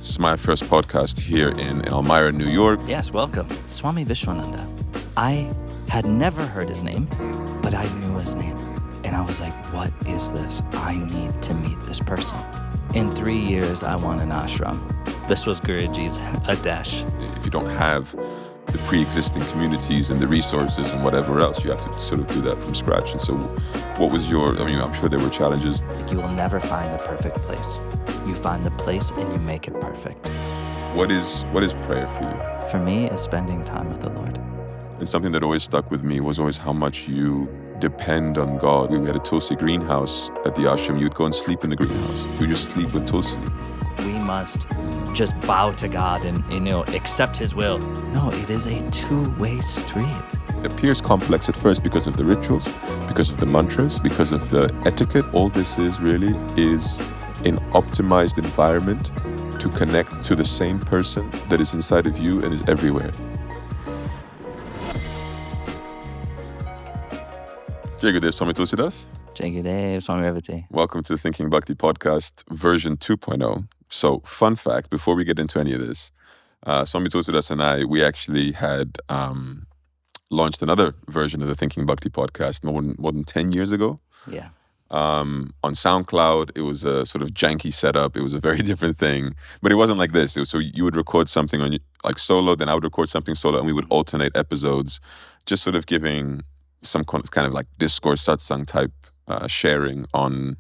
This is my first podcast here in Almmyra, New York. Yes, welcome. Swami Vishwananda. I had never heard his name, but I knew his name. And I was like, what is this? I need to meet this person. In 3 years, I want an ashram. This was Guruji's Adesh. If you don't have the pre-existing communities and the resources and whatever else, you have to sort of do that from scratch. And so what was I'm sure there were challenges. You will never find the perfect place. You find the place and you make it perfect. What is prayer for you? For me, is spending time with the Lord. And something that always stuck with me was always how much you depend on God. We had a Tulsi greenhouse at the ashram. You'd go and sleep in the greenhouse. You just sleep with Tulsi. We must just bow to God and accept His will. No, it is a two-way street. It appears complex at first because of the rituals, because of the mantras, because of the etiquette. All this is really is an optimized environment to connect to the same person that is inside of you and is everywhere. Jai Gurudev, Swami Tulsidas. Jai Gurudev, Swami Revatikaanta. Welcome to the Thinking Bhakti podcast version 2.0. So, fun fact, before we get into any of this, Swami Tulsidas and I, we actually had launched another version of the Thinking Bhakti podcast more than 10 years ago. Yeah. On SoundCloud. It was a sort of janky setup. It was a very different thing, but it wasn't like this. So you would record something on like solo, then I would record something solo, and we would alternate episodes, just sort of giving some kind of like discourse satsang type sharing on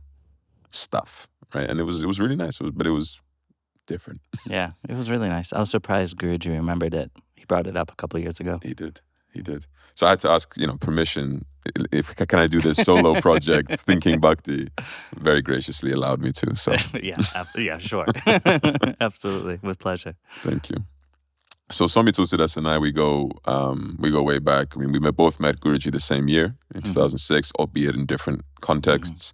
stuff, right? And it was really nice, but it was different. Yeah, it was really nice. I was surprised Guruji remembered it. He brought it up a couple of years ago. He did. So I had to ask, permission. Can I do this solo project, Thinking Bhakti? Very graciously allowed me to. So yeah, sure, absolutely, with pleasure. Thank you. So Swami Tulsidas and I, we go way back. I mean, we both met Guruji the same year in 2006, albeit in different contexts.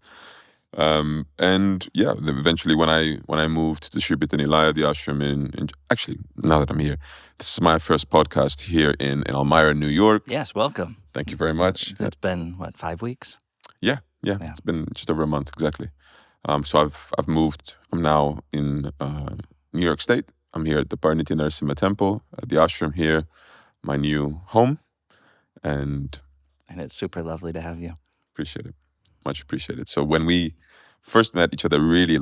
And yeah, then eventually when I moved to Shree Peetha Nilaya, the ashram in actually, now that I'm here, this is my first podcast here in Almmyra, New York. Yes, welcome. Thank you very much. It's been, 5 weeks? Yeah. It's been just over a month, exactly. So I've moved. I'm now in New York State. I'm here at the Narasimha temple, at the ashram here, my new home. And it's super lovely to have you. Appreciate it. Much appreciated. So when we first met each other, really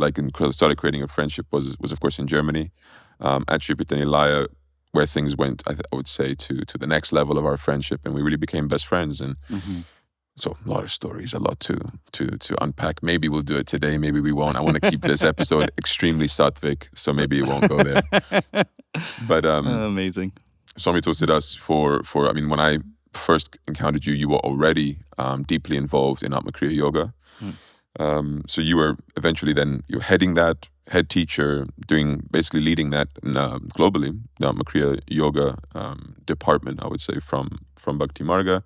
started creating a friendship was of course in Germany, at Shree Peetha Nilaya, where things went, I would say, to the next level of our friendship, and we really became best friends. And so a lot of stories, a lot to unpack. Maybe we'll do it today, maybe we won't. I want to keep this episode extremely sattvic, so maybe it won't go there. But amazing. Swami Tulsidas, when I first encountered you, you were already deeply involved in Almmyra yoga. So you were eventually you're heading that, head teacher, basically leading that globally, the Almmyra yoga department, I would say, from Bhakti Marga.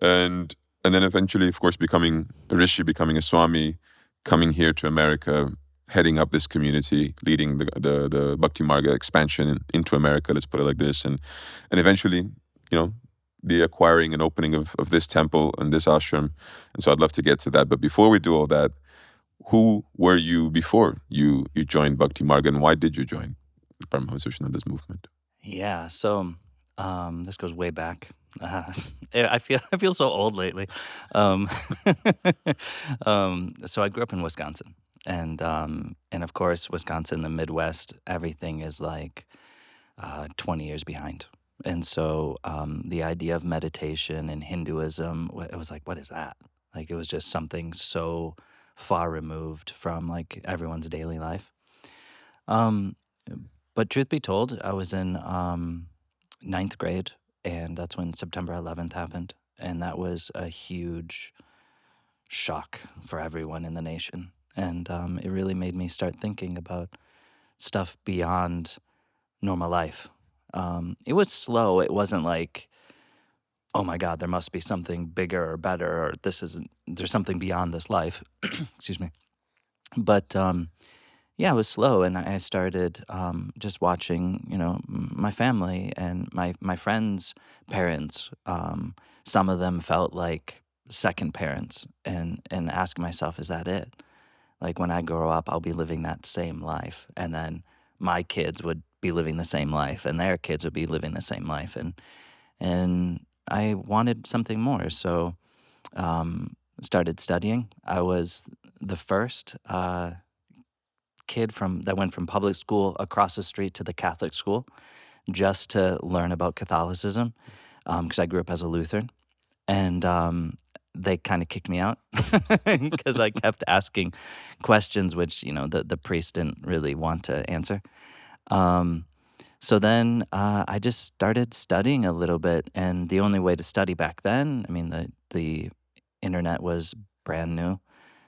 And then eventually, of course, becoming a rishi, becoming a swami, coming here to America, heading up this community, leading the Bhakti Marga expansion into America, let's put it like this. And eventually, the acquiring and opening of this temple and this ashram. And so I'd love to get to that. But before we do all that, who were you before you joined Bhakti Marga, and why did you join the Paramahamsa Vishwananda's movement? Yeah, so this goes way back. I feel so old lately. So I grew up in Wisconsin, and of course, Wisconsin, the Midwest, everything is like 20 years behind. And so the idea of meditation and Hinduism, it was like, what is that? Like, it was just something so far removed from like everyone's daily life. But truth be told, I was in 9th grade, and that's when September 11th happened. And that was a huge shock for everyone in the nation. And it really made me start thinking about stuff beyond normal life. It was slow. It wasn't like, oh my God, there must be something bigger or better, or there's something beyond this life. Excuse me. But yeah, it was slow, and I started just watching, my family and my friends' parents. Some of them felt like second parents, and asking myself, is that it? Like, when I grow up, I'll be living that same life. And then my kids would be living the same life, and their kids would be living the same life, and I wanted something more, so started studying. I was the first kid that went from public school across the street to the Catholic school just to learn about Catholicism, because I grew up as a Lutheran, and they kind of kicked me out because I kept asking questions which the priest didn't really want to answer. Um, so then I just started studying a little bit, and the only way to study back then, I mean, the internet was brand new,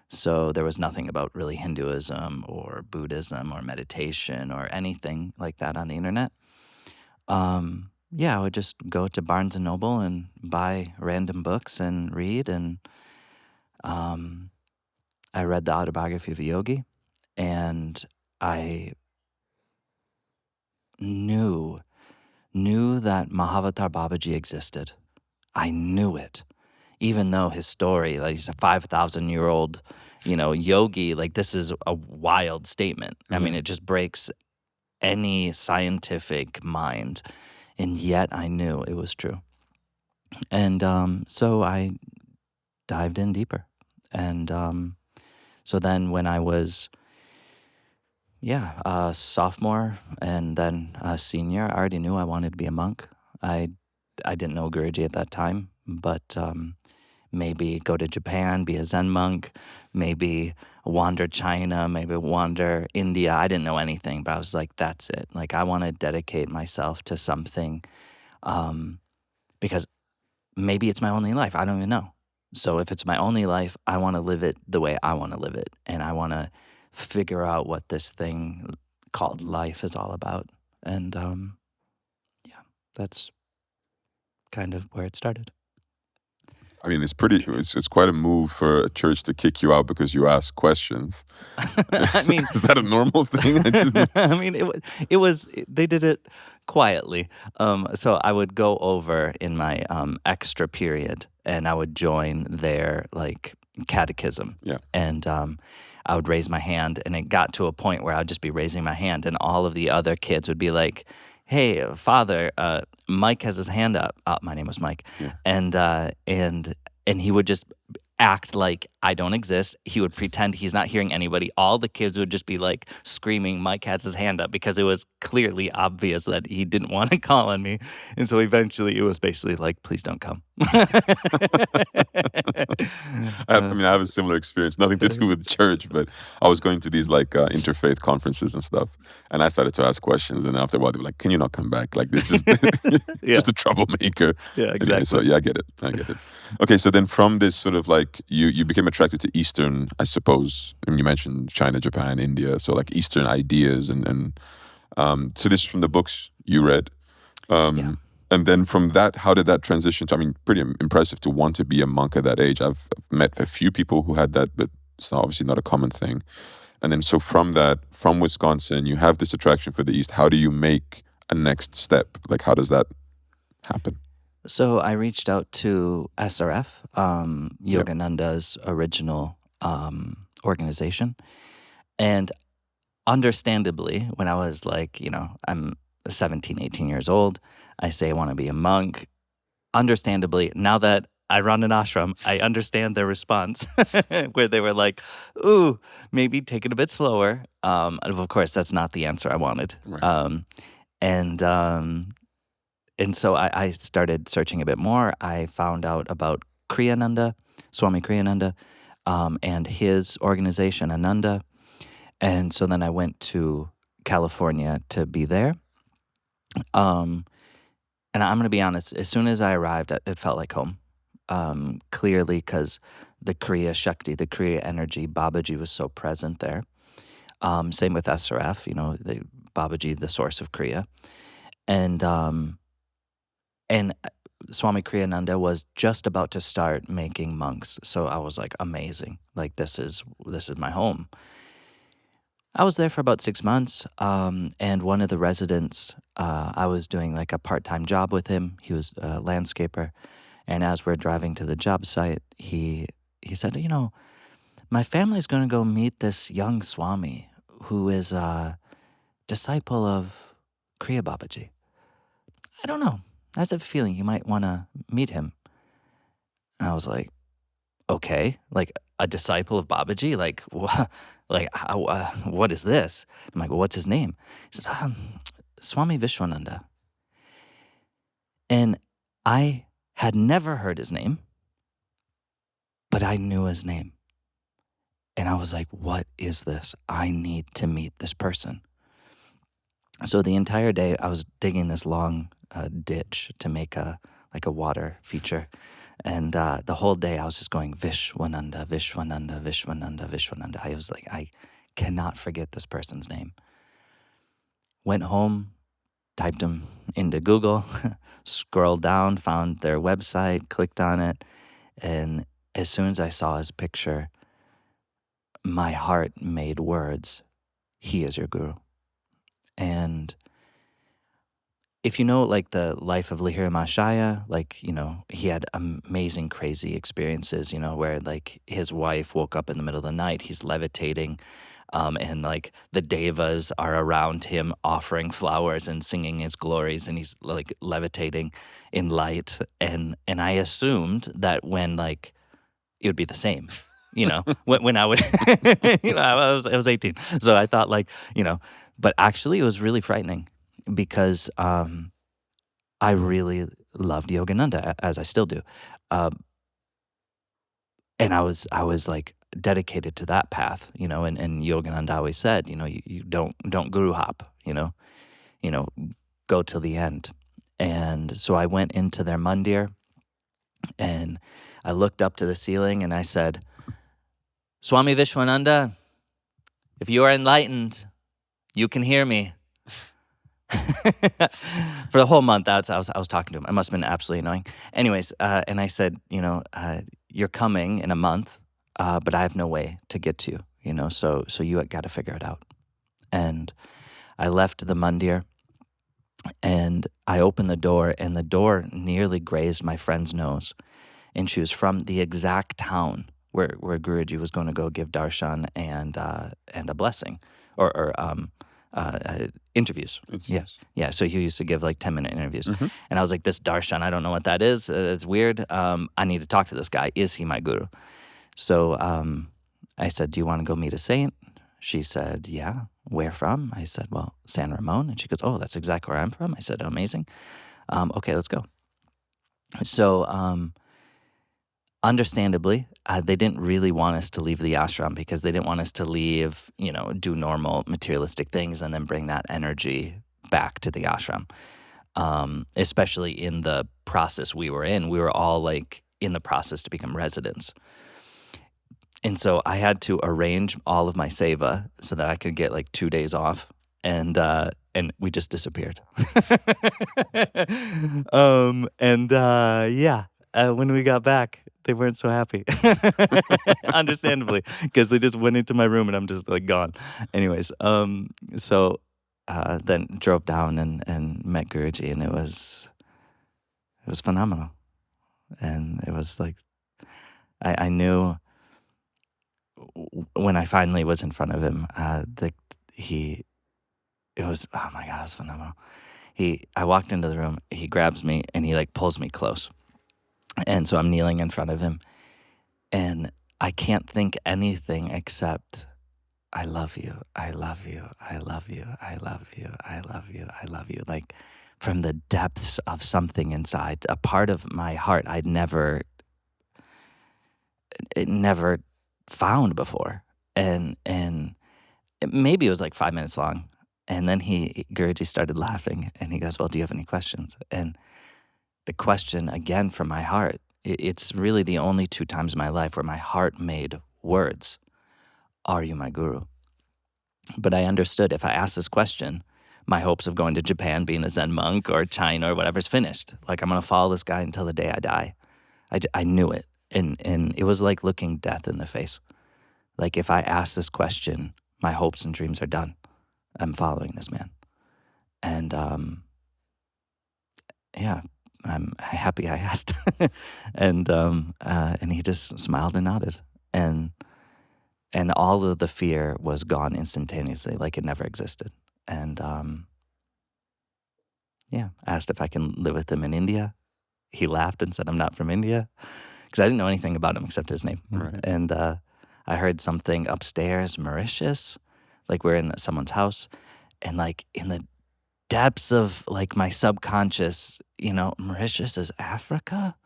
so there was nothing about really Hinduism or Buddhism or meditation or anything like that on the internet. Yeah, I would just go to Barnes and Noble and buy random books and read, and um, I read the autobiography of a yogi, and I knew that Mahavatar Babaji existed. I knew it, even though his story, like he's a 5,000-year-old, yogi. Like, this is a wild statement. I mean, it just breaks any scientific mind, and yet I knew it was true. And so I dived in deeper. And so then when I was, a sophomore and then a senior, I already knew I wanted to be a monk. I didn't know Guruji at that time, but maybe go to Japan, be a Zen monk, maybe wander China, maybe wander India. I didn't know anything, but I was like, that's it. Like, I want to dedicate myself to something, because maybe it's my only life. I don't even know. So if it's my only life, I want to live it the way I want to live it. And I want to figure out what this thing called life is all about. And that's kind of where it started. I mean, it's quite a move for a church to kick you out because you ask questions. I mean, is that a normal thing? I mean, it was they did it quietly. So I would go over in my extra period, and I would join their like catechism. Yeah. And I would raise my hand, and it got to a point where I'd just be raising my hand, and all of the other kids would be like, "Hey, Father, Mike has his hand up." My name was Mike, and he would just act like I don't exist. He would pretend he's not hearing anybody. All the kids would just be like screaming, "Mike has his hand up," because it was clearly obvious that he didn't want to call on me. And so eventually, it was basically like, "Please don't come." I have a similar experience. Nothing to do with church, but I was going to these like interfaith conferences and stuff, and I started to ask questions. And after a while, they were like, "Can you not come back? Like, this is just a troublemaker." Yeah, exactly. Anyway, so yeah, I get it. Okay, so then from this sort of like you became attracted to Eastern, I suppose. And you mentioned China, Japan, India, so like Eastern ideas, and so this is from the books you read. And then from that, how did that transition to, I mean, pretty impressive to want to be a monk at that age. I've met a few people who had that, but it's obviously not a common thing. And then so from that, from Wisconsin, you have this attraction for the East. How do you make a next step? Like, how does that happen? So I reached out to SRF, Yogananda's original organization. And understandably, when I was like, I'm 17, 18 years old, I say I want to be a monk. Understandably, now that I run an ashram, I understand their response, where they were like, ooh, maybe take it a bit slower. And of course, that's not the answer I wanted. Right. And so I started searching a bit more. I found out about Kriyananda, Swami Kriyananda, and his organization, Ananda. And so then I went to California to be there. And I'm going to be honest, as soon as I arrived, it felt like home. Clearly, because the Kriya Shakti, the Kriya energy, Babaji was so present there. Same with SRF, Babaji, the source of Kriya. And Swami Kriyananda was just about to start making monks. So I was like, amazing. Like, this is my home. I was there for about 6 months, and one of the residents, I was doing like a part-time job with him. He was a landscaper, and as we're driving to the job site, he said, my family's going to go meet this young Swami who is disciple of Kriya Babaji. I don't know. I have a feeling you might want to meet him. And I was like, okay, like a disciple of Babaji? Like, what is this? I'm like, well, what's his name? He said, Swami Vishwananda. And I had never heard his name, but I knew his name. And I was like, what is this? I need to meet this person. So the entire day I was digging this long ditch to make a water feature. And the whole day I was just going, Vishwananda, Vishwananda, Vishwananda, Vishwananda. I was like, I cannot forget this person's name. Went home, typed him into Google, scrolled down, found their website, clicked on it. And as soon as I saw his picture, my heart made words, he is your guru. And if you know, like, the life of Lihira Mashaya, like, you know, he had amazing, crazy experiences, you know, where, like, his wife woke up in the middle of the night, he's levitating, and, like, the devas are around him offering flowers and singing his glories, and he's, like, levitating in light. And I assumed that when, like, it would be the same, you know, when I would, you know, I was 18. So I thought, like, you know, but actually it was really frightening because I really loved Yogananda, as I still do. And I was like dedicated to that path, you know, and Yogananda always said, you know, you don't guru hop, you know, go till the end. And so I went into their mandir and I looked up to the ceiling and I said, Swami Vishwananda, if you are enlightened, you can hear me. For the whole month, I was talking to him. It must have been absolutely annoying. Anyways, and I said, you know, you're coming in a month, but I have no way to get to you, you know, so you got to figure it out. And I left the mandir, and I opened the door, and the door nearly grazed my friend's nose. And she was from the exact town where Guruji was going to go give darshan and a blessing, or interviews. Yeah. So he used to give like 10-minute interviews. Mm-hmm. And I was like, this darshan, I don't know what that is. It's weird. I need to talk to this guy. Is he my guru? So I said, do you want to go meet a saint? She said, yeah. Where from? I said, well, San Ramon. And she goes, oh, that's exactly where I'm from. I said, amazing. Okay, let's go. So understandably, they didn't really want us to leave the ashram because they didn't want us to leave, you know, do normal materialistic things and then bring that energy back to the ashram. Especially in the process we were in. We were all like in the process to become residents. And so I had to arrange all of my seva so that I could get like 2 days off. And we just disappeared. When we got back, they weren't so happy. Understandably, because they just went into my room and I'm just like gone. Anyways, so then drove down and met Guruji, and it was phenomenal. And it was like, I knew when I finally was in front of him, it was, oh my God, it was phenomenal. I walked into the room, he grabs me and he like pulls me close. And so I'm kneeling in front of him and I can't think anything except, I love you, I love you, I love you, I love you, I love you, I love you. Like from the depths of something inside, a part of my heart I'd never found before. And maybe it was like 5 minutes long. And then Guruji started laughing and he goes, well, do you have any questions? And the question, again, from my heart, it's really the only 2 times in my life where my heart made words. Are you my guru? But I understood if I asked this question, my hopes of going to Japan, being a Zen monk, or China or whatever's finished. Like, I'm going to follow this guy until the day I die. I knew it. And it was like looking death in the face. Like, if I ask this question, my hopes and dreams are done. I'm following this man. And I'm happy I asked. And he just smiled and nodded. And all of the fear was gone instantaneously, like it never existed. And asked if I can live with him in India. He laughed and said, I'm not from India, because I didn't know anything about him except his name. Right. And I heard something upstairs, Mauritius, like we're in someone's house, and like in the depths of like my subconscious, Mauritius is Africa?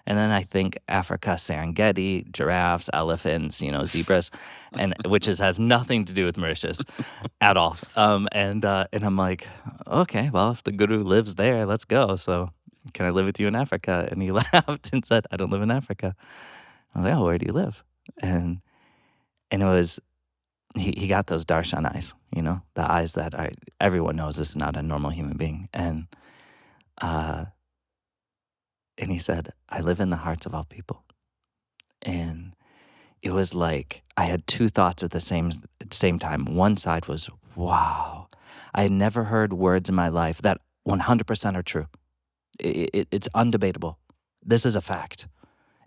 And then I think Africa, Serengeti, giraffes, elephants, zebras, and has nothing to do with Mauritius at all. And I'm like, okay, well, if the guru lives there, let's go. So can I live with you in Africa? And he laughed and said, I don't live in Africa. I was like, oh, where do you live? And it was, he got those darshan eyes, the eyes that everyone knows this is not a normal human being. And he said, I live in the hearts of all people. And it was like I had two thoughts at the same time. One side was, wow, I had never heard words in my life that 100% are true. It's undebatable. This is a fact.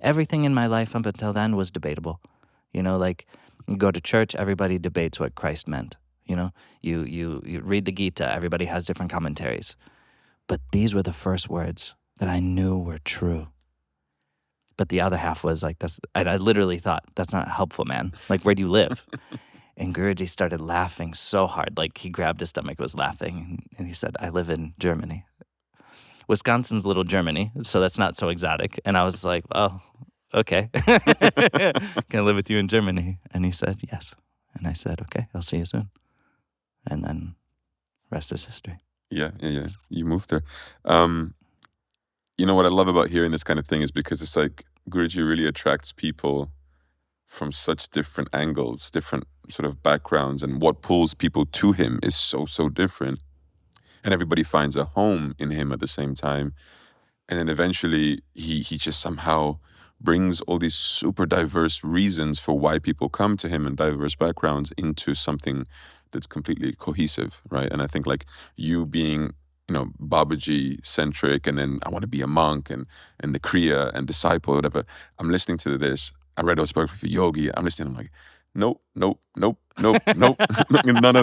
Everything in my life up until then was debatable. Like you go to church, everybody debates what Christ meant. You read the Gita, everybody has different commentaries. But these were the first words that I knew were true. But the other half was like, I literally thought, that's not helpful, man. Like, where do you live? And Guruji started laughing so hard. Like, he grabbed his stomach, was laughing. And he said, I live in Germany. Wisconsin's little Germany, so that's not so exotic. And I was like, oh, okay. Can I live with you in Germany? And he said, yes. And I said, okay, I'll see you soon. And then rest is history. Yeah. You moved there. What I love about hearing this kind of thing is because it's like Guruji really attracts people from such different angles, different sort of backgrounds, and what pulls people to him is so, so different. And everybody finds a home in him at the same time. And then eventually he just somehow brings all these super diverse reasons for why people come to him and diverse backgrounds into something that's completely cohesive, right? And I think like you being, Babaji centric, and then I want to be a monk and the Kriya and disciple, whatever. I'm listening to this. I read those books for yogi. I'm listening. I'm like, nope. None of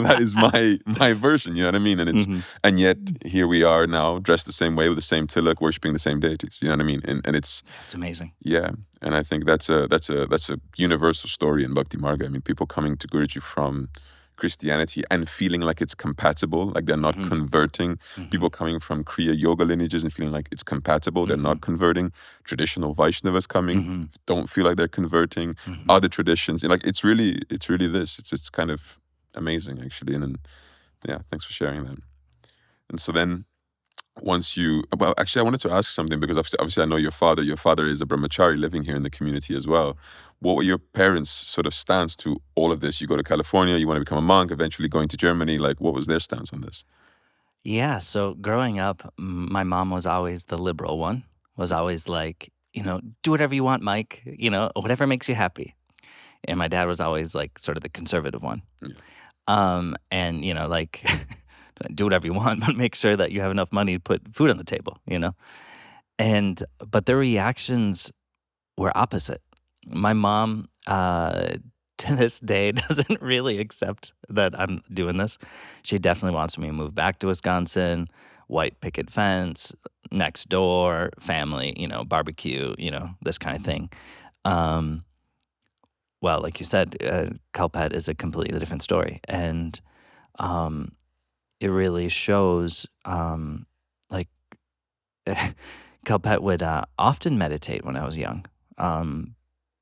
that is my version. You know what I mean? And and yet here we are now, dressed the same way with the same tilak, worshiping the same deities. You know what I mean? And it's amazing. Yeah, and I think that's a universal story in Bhakti Marga. I mean, people coming to Guruji from Christianity and feeling like it's compatible, like they're not converting. People coming from Kriya Yoga lineages and feeling like it's compatible, they're not converting. Traditional Vaishnavas coming, don't feel like they're converting. Other traditions, like it's really this. It's kind of amazing actually. And then, yeah, thanks for sharing that. And so then, actually I wanted to ask something, because obviously I know your father. Your father is a brahmachari living here in the community as well. What were your parents' sort of stance to all of this? You go to California, you want to become a monk, eventually going to Germany. Like, what was their stance on this? Yeah, so growing up, my mom was always the liberal one, was always like, do whatever you want, Mike, whatever makes you happy. And my dad was always like sort of the conservative one. Yeah. And, like, do whatever you want, but make sure that you have enough money to put food on the table, But their reactions were opposite. My mom, to this day, doesn't really accept that I'm doing this. She definitely wants me to move back to Wisconsin, white picket fence, next door, family, barbecue, this kind of thing. Well, like you said, Kalpat is a completely different story. And it really shows, like, Kalpat would often meditate when I was young.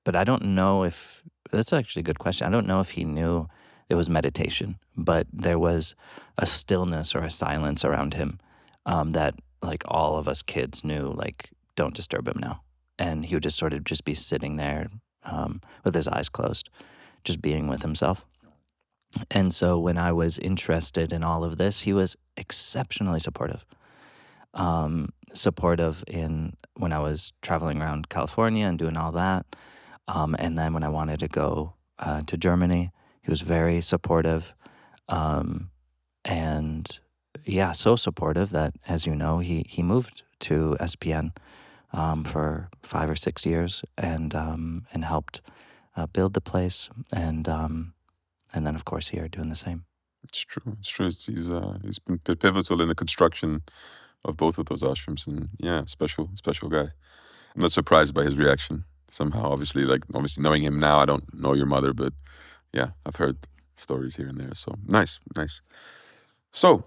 But I don't know if, that's actually a good question. I don't know if he knew it was meditation, but there was a stillness or a silence around him that like all of us kids knew, like, don't disturb him now. And he would just sort of just be sitting there with his eyes closed, just being with himself. And so when I was interested in all of this, he was exceptionally supportive. Supportive in when I was traveling around California and doing all that. And then when I wanted to go to Germany, he was very supportive. And yeah, so supportive that, as you know, he moved to SPN for 5 or 6 years and helped build the place. And then, of course, here doing the same. It's true. It's true. He's been pivotal in the construction of both of those ashrams, and yeah, special guy. I'm not surprised by his reaction somehow. Obviously, knowing him now, I don't know your mother, but yeah, I've heard stories here and there. So nice. So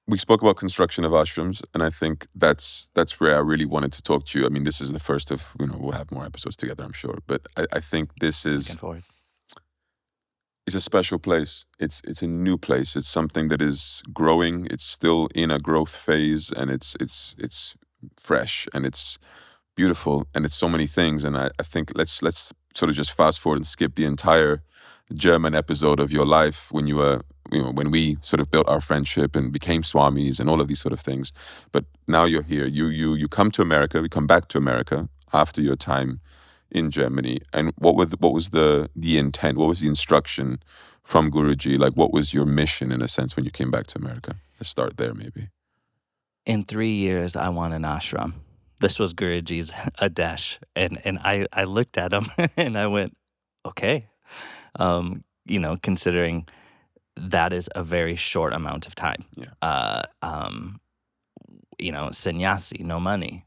we spoke about construction of ashrams, and I think that's where I really wanted to talk to you. I mean, this is the first of, we'll have more episodes together, I'm sure, but I think this Looking is forward. it's a special place. It's a new place. It's something that is growing. It's still in a growth phase, and it's fresh and it's beautiful and it's so many things. And I think let's sort of just fast forward and skip the entire German episode of your life when you were, when we sort of built our friendship and became swamis and all of these sort of things. But now you're here. You come to America. We come back to America after your time in Germany. And what was the intent? What was the instruction from Guruji? Like, what was your mission in a sense when you came back to America? Let's start there, maybe. In 3 years, I want an ashram. This was Guruji's Adesh. And I looked at him and I went, okay. Considering that is a very short amount of time. Yeah. Sannyasi, no money,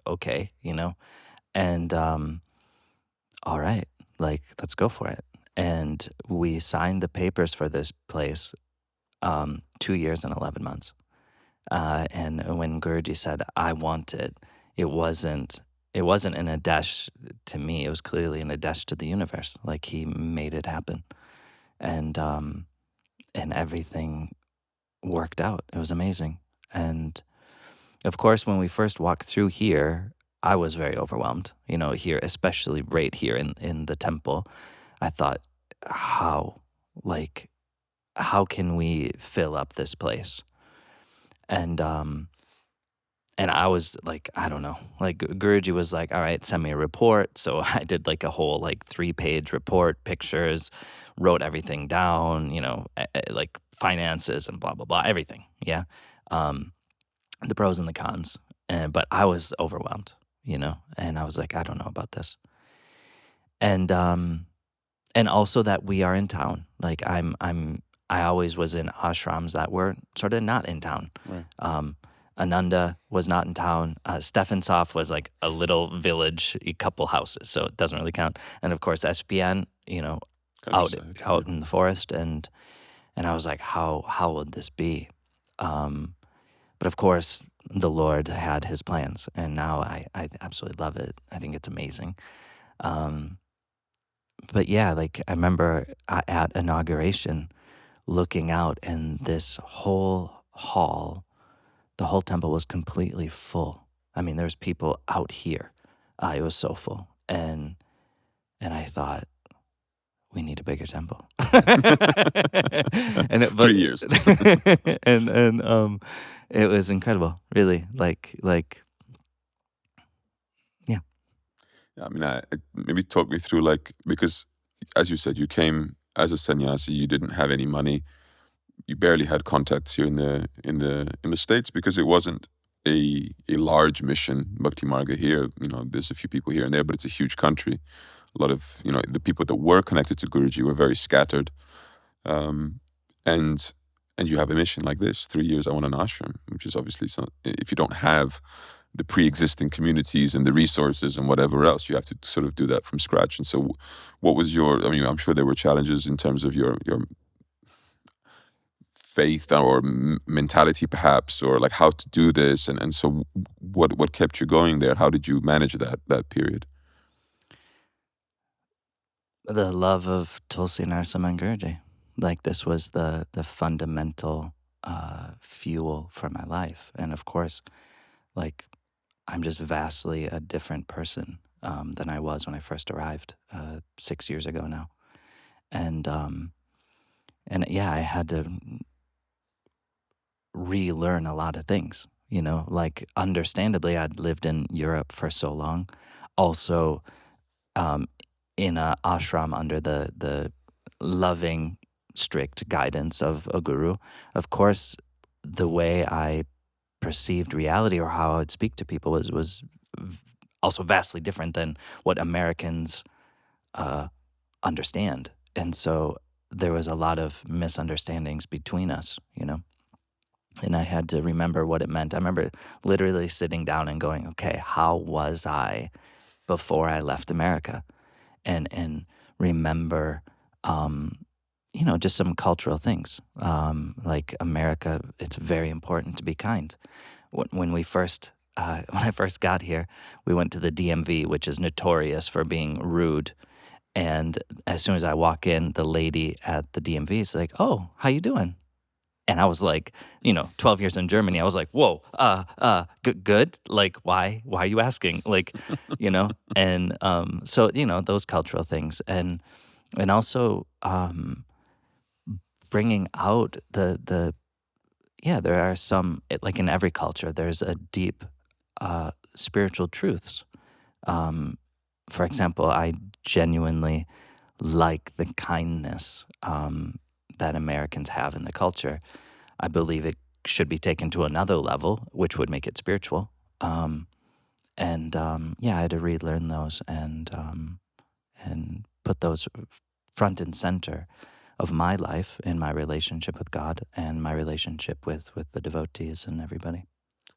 okay, and all right, let's go for it. And we signed the papers for this place 2 years and 11 months. And when Guruji said, I want it, it wasn't an Adesh to me. It was clearly an Adesh to the universe. Like, he made it happen. And everything worked out. It was amazing. And of course, when we first walked through here, I was very overwhelmed, here, especially right here in the temple. I thought, how can we fill up this place? And I was like, I don't know. Like, Guruji was like, all right, send me a report. So I did like a whole 3-page report, pictures, wrote everything down, like finances and blah, blah, blah, everything. Yeah. The pros and the cons. But I was overwhelmed, and I was like, I don't know about this. And also that we are in town. Like, I always was in ashrams that were sort of not in town. Right. Ananda was not in town. Stefansov was like a little village, a couple houses, so it doesn't really count. And of course, SPN, out in the forest. And I was like, how would this be? But of course, the Lord had his plans, and now I absolutely love it. I think it's amazing. But yeah, I remember at Inauguration looking out, and this whole hall, the whole temple was completely full. I mean, there's people out here. It was so full. And I thought, we need a bigger temple. And 3 years. and it was incredible, really. Yeah. I mean, maybe talk me through, because as you said, you came as a sannyasi, you didn't have any money, you barely had contacts here in the States, because it wasn't a large mission, Bhakti Marga here. There's a few people here and there, but it's a huge country. A lot of, the people that were connected to Guruji were very scattered. And you have a mission like this, 3 years, I want an ashram, which is obviously, if you don't have the pre-existing communities and the resources and whatever else, you have to sort of do that from scratch. And so what was I'm sure there were challenges in terms of your faith or mentality perhaps, or how to do this. And so what kept you going there? How did you manage that period? The love of Tulsi, Narasimha, and Guruji. This was the fundamental fuel for my life. And of course, I'm just vastly a different person than I was when I first arrived 6 years ago now. And yeah, I had to relearn a lot of things, understandably, I'd lived in Europe for so long. Also, in a ashram under the loving, strict guidance of a guru. Of course, the way I perceived reality or how I would speak to people was also vastly different than what Americans understand. And so there was a lot of misunderstandings between us, and I had to remember what it meant. I remember literally sitting down and going, okay, how was I before I left America? And remember, just some cultural things. Like America, it's very important to be kind. When we first, when I first got here, we went to the DMV, which is notorious for being rude. And as soon as I walk in, the lady at the DMV is like, "Oh, how you doing?" And I was like, 12 years in Germany, I was like, "Whoa, good. Like, why are you asking?" Like, and so those cultural things, and also bringing out the yeah, there are some like in every culture, there's a deep spiritual truths. Um, for example, I genuinely like the kindness that Americans have in the culture. I believe it should be taken to another level, which would make it spiritual. Yeah, I had to relearn those and put those front and center of my life in my relationship with God and my relationship with the devotees and everybody.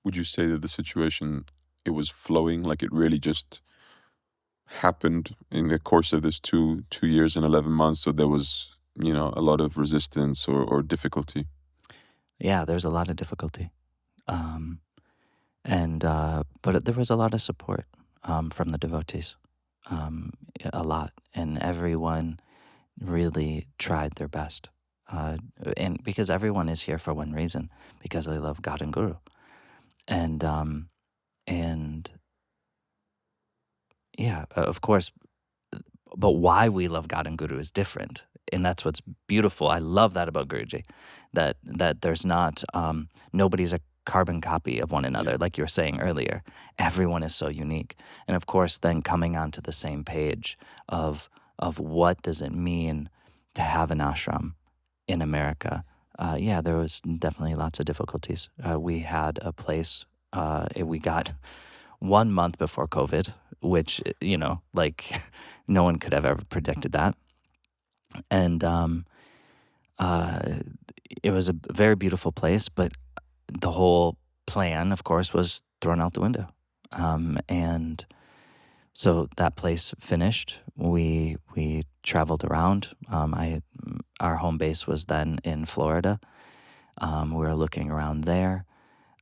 Would you say that the situation, it was flowing, like it really just happened in the course of this 2 years and 11 months, so there was, a lot of resistance or difficulty? Yeah, there's a lot of difficulty. Um, but there was a lot of support from the devotees, a lot, and everyone really tried their best. And because everyone is here for one reason, because they love God and Guru, and and yeah, of course. But why we love God and Guru is different, and that's what's beautiful. I love that about Guruji, that there's not nobody's a carbon copy of one another, Yeah. like you were saying earlier. Everyone is so unique, and of course, then coming onto the same page of what does it mean to have an ashram in America. Yeah, there was definitely lots of difficulties. We had a place. We got 1 month before COVID, which, like no one could have ever predicted that. And uh, it was a very beautiful place, but the whole plan, of course, was thrown out the window. And so that place finished. We traveled around. Our home base was then in Florida. We were looking around there.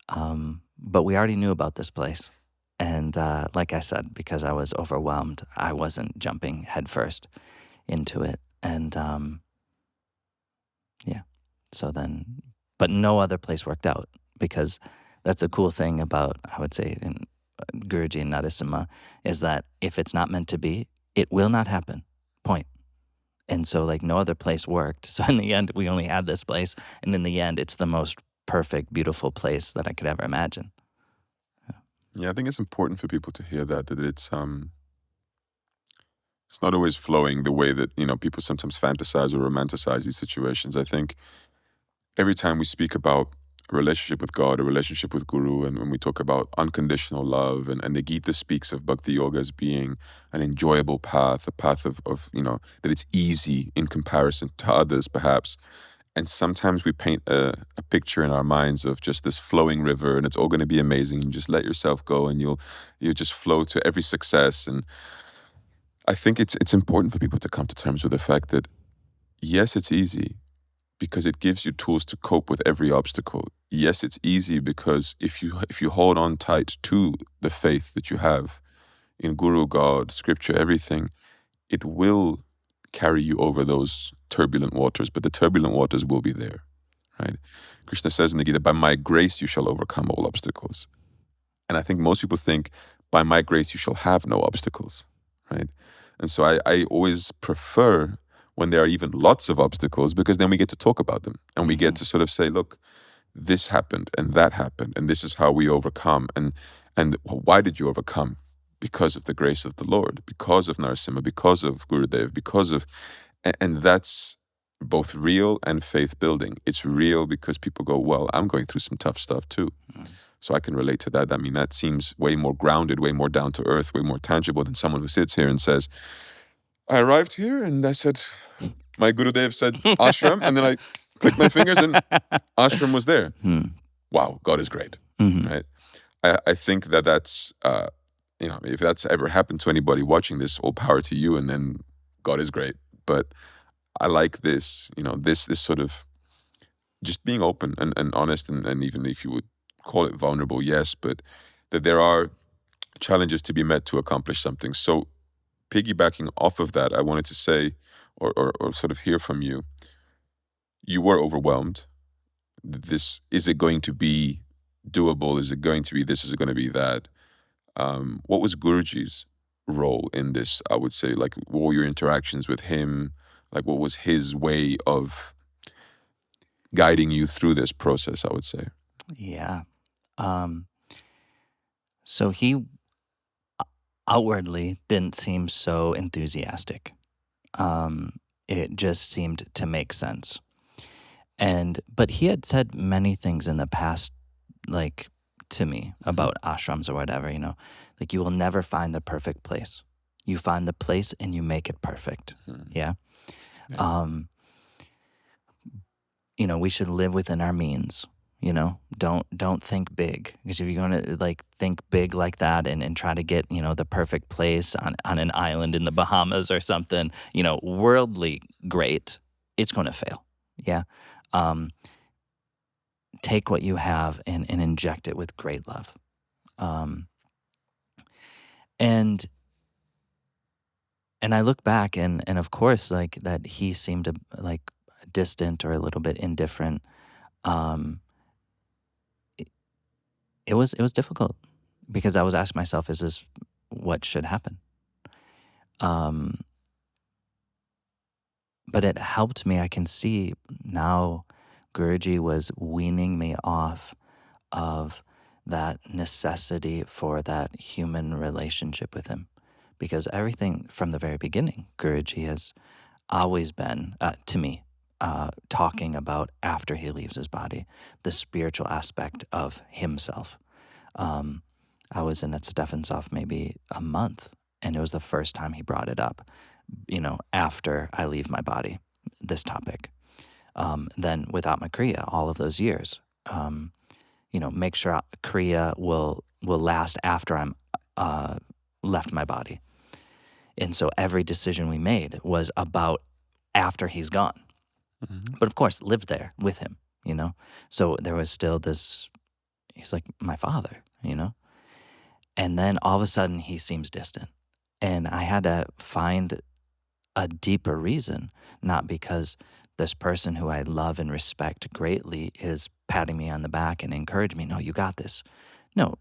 But we already knew about this place. And like I said, because I was overwhelmed, I wasn't jumping headfirst into it. And yeah, so then, but no other place worked out, because that's a cool thing about, I would say, in Guruji and Narasimha, is that if it's not meant to be, it will not happen. Point. And so, like, no other place worked. So in the end, we only had this place. And in the end, it's the most perfect, beautiful place that I could ever imagine. Yeah, I think it's important for people to hear that it's not always flowing the way that, people sometimes fantasize or romanticize these situations. I think every time we speak about a relationship with God, a relationship with Guru, and when we talk about unconditional love, and the Gita speaks of Bhakti Yoga as being an enjoyable path, a path of that it's easy in comparison to others, perhaps. And sometimes we paint a picture in our minds of just this flowing river, and it's all going to be amazing. You just let yourself go, and you'll just flow to every success. And I think it's important for people to come to terms with the fact that, yes, it's easy because it gives you tools to cope with every obstacle. Yes, it's easy because if you hold on tight to the faith that you have in Guru, God, Scripture, everything, it will carry you over those turbulent waters, but the turbulent waters will be there, right? Krishna says in the Gita, by my grace you shall overcome all obstacles. And I think most people think, by my grace you shall have no obstacles, right? And so I always prefer when there are even lots of obstacles, because then we get to talk about them and we get to sort of say, look, this happened and that happened and this is how we overcome. And why did you overcome? Because of the grace of the Lord, because of Narasimha, because of Gurudev, and that's both real and faith building. It's real because people go, well, I'm going through some tough stuff too. So I can relate to that. I mean, that seems way more grounded, way more down to earth, way more tangible than someone who sits here and says, I arrived here and I said, my Gurudev said ashram, and then I clicked my fingers and ashram was there. Wow, God is great, right? I think that's, if that's ever happened to anybody watching this, all power to you, and then God is great. But I like this, this sort of just being open and honest, and even if you would call it vulnerable, yes, but that there are challenges to be met to accomplish something. So piggybacking off of that, I wanted to say, or sort of hear from you, you were overwhelmed. Is it going to be doable? Is it going to be this? Is it going to be that? What was Guruji's role in this? I would say, like, what were your interactions with him? Like, what was his way of guiding you through this process, I would say? Yeah. So he outwardly didn't seem so enthusiastic. It just seemed to make sense. But he had said many things in the past, like, to me about ashrams or whatever, like, you will never find the perfect place. You find the place and you make it perfect. Yeah. Nice. We should live within our means. Don't think big, because if you're going to like think big like that and try to get the perfect place on an island in the Bahamas or something, worldly great, it's going to fail. Yeah. Take what you have and inject it with great love. And I look back and of course, like, that he seemed like distant or a little bit indifferent. It was difficult, because I was asking myself, is this what should happen? But it helped me. I can see now Guruji was weaning me off of that necessity for that human relationship with him. Because everything from the very beginning, Guruji has always been, to me, talking about after he leaves his body, the spiritual aspect of himself. I was in at Stephensoff maybe a month, and it was the first time he brought it up, after I leave my body, this topic. Then without my Kriya, all of those years, make sure Kriya will last after I'm left my body. And so every decision we made was about after he's gone. But of course, lived there with him, So there was still this, he's like my father, And then all of a sudden he seems distant. And I had to find a deeper reason, not because this person who I love and respect greatly is patting me on the back and encouraging me. No, you got this. No,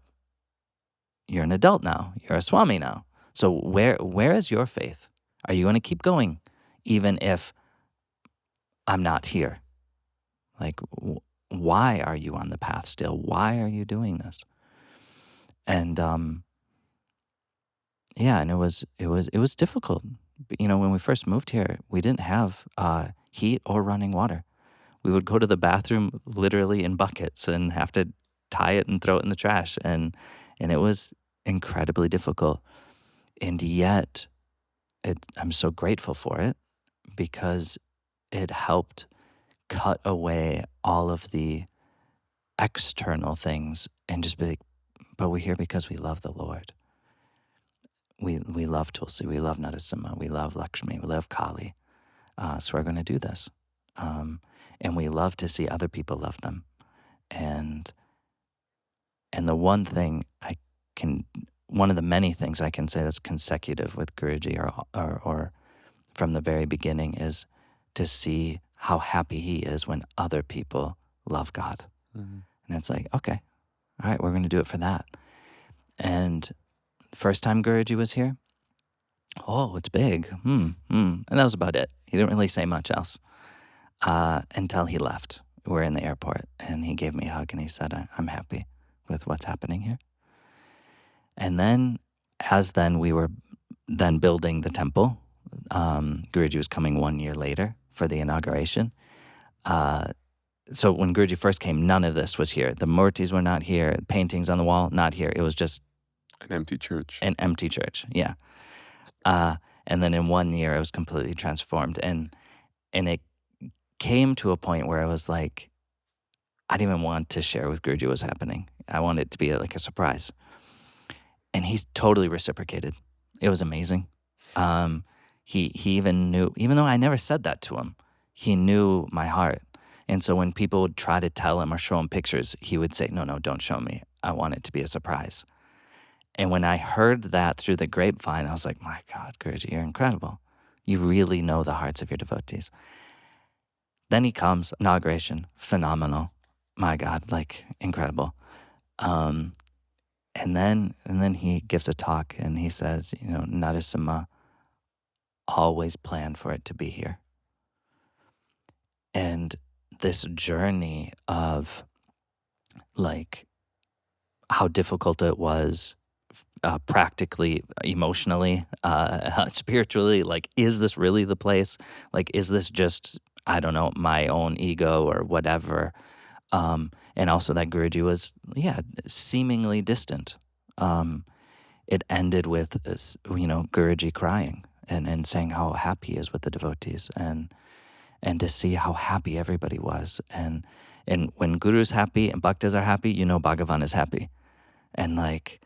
you're an adult now. You're a Swami now. So where is your faith? Are you going to keep going even if I'm not here? Like, why are you on the path still? Why are you doing this? And and it was difficult. When we first moved here, we didn't have heat or running water. We would go to the bathroom literally in buckets and have to tie it and throw it in the trash, and it was incredibly difficult. And yet, I'm so grateful for it, because it helped cut away all of the external things and just be like, but we're here because we love the Lord. We love Tulsi, we love Narasimha, we love Lakshmi, we love Kali. So we're going to do this. And we love to see other people love them. And the one of the many things I can say that's consecutive with Guruji or from the very beginning is to see how happy he is when other people love God. And it's like, okay, all right, we're going to do it for that. And first time Guruji was here, oh, it's big. And that was about it. He didn't really say much else until he left. We're in the airport, and he gave me a hug, and he said, I'm happy with what's happening here. And then, we were then building the temple, Guruji was coming 1 year later for the inauguration. So when Guruji first came, none of this was here. The murtis were not here. Paintings on the wall, not here. It was just an empty church. An empty church, yeah. And then in 1 year, it was completely transformed. And And it came to a point where I was like, I didn't even want to share with Guruji what's happening. I wanted it to be like a surprise. And he totally reciprocated. It was amazing. He even knew, even though I never said that to him, he knew my heart. And so when people would try to tell him or show him pictures, he would say, no, don't show me. I want it to be a surprise. And when I heard that through the grapevine, I was like, my God, Guruji, you're incredible. You really know the hearts of your devotees. Then he comes, inauguration, phenomenal. My God, like incredible. And then he gives a talk and he says, Narasimha always planned for it to be here. And this journey of like how difficult it was practically, emotionally, spiritually, like, is this really the place? Like, is this just, I don't know, my own ego or whatever? And also that Guruji was, seemingly distant. It ended with, Guruji crying and saying how happy he is with the devotees and to see how happy everybody was. And when Guru's happy and Bhaktas are happy, Bhagavan is happy. And like,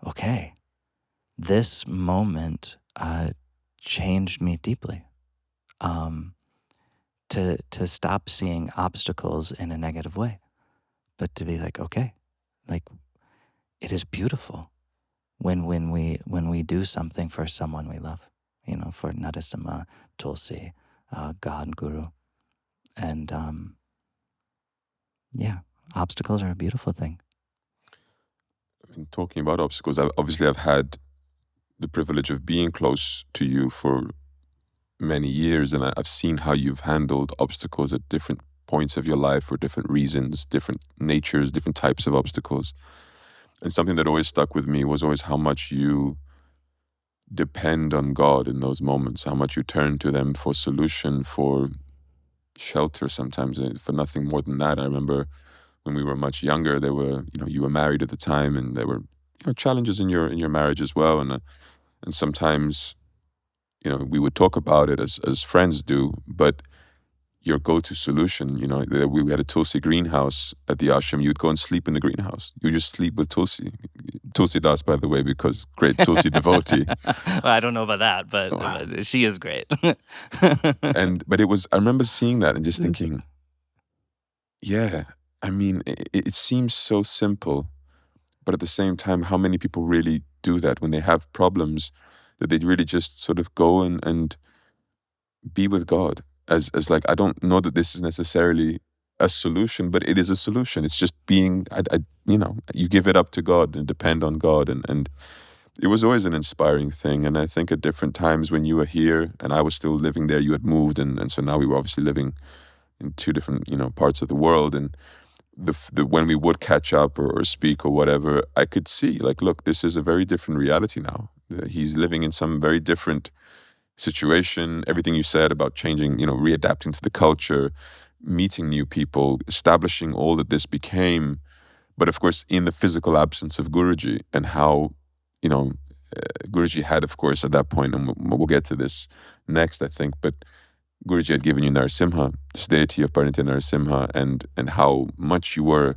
okay, this moment changed me deeply. To stop seeing obstacles in a negative way, but to be like, okay, like it is beautiful when we do something for someone we love, for Narasimha, Tulsi, God, Guru, and obstacles are a beautiful thing. I mean, talking about obstacles, obviously I've had the privilege of being close to you for many years, and I've seen how you've handled obstacles at different points of your life for different reasons, different natures, different types of obstacles. And something that always stuck with me was always how much you depend on God in those moments, how much you turn to them for solution, for shelter sometimes, for nothing more than that. I remember when we were much younger, there were, you were married at the time, and there were, challenges in your marriage as well. And sometimes, we would talk about it as friends do, but your go-to solution, we had a Tulsi greenhouse at the ashram. You'd go and sleep in the greenhouse. You just sleep with Tulsi. Tulsidas, by the way, because great Tulsi devotee. Well, I don't know about that, but she is great. But I remember seeing that and just thinking, yeah, I mean, it seems so simple, but at the same time, how many people really do that when they have problems, that they really just sort of go and be with God as like, I don't know that this is necessarily a solution, but it is a solution. It's just being, you give it up to God and depend on God. And it was always an inspiring thing. And I think at different times when you were here and I was still living there, you had moved. And so now we were obviously living in two different, parts of the world. And when we would catch up or speak or whatever, I could see like, look, this is a very different reality now. He's living in some very different situation. Everything you said about changing, readapting to the culture, meeting new people, establishing all that this became, but of course in the physical absence of Guruji, and how, Guruji had, of course, at that point, and we'll get to this next, I think, but Guruji had given you Narasimha, this deity of Parinitya Narasimha, and how much you were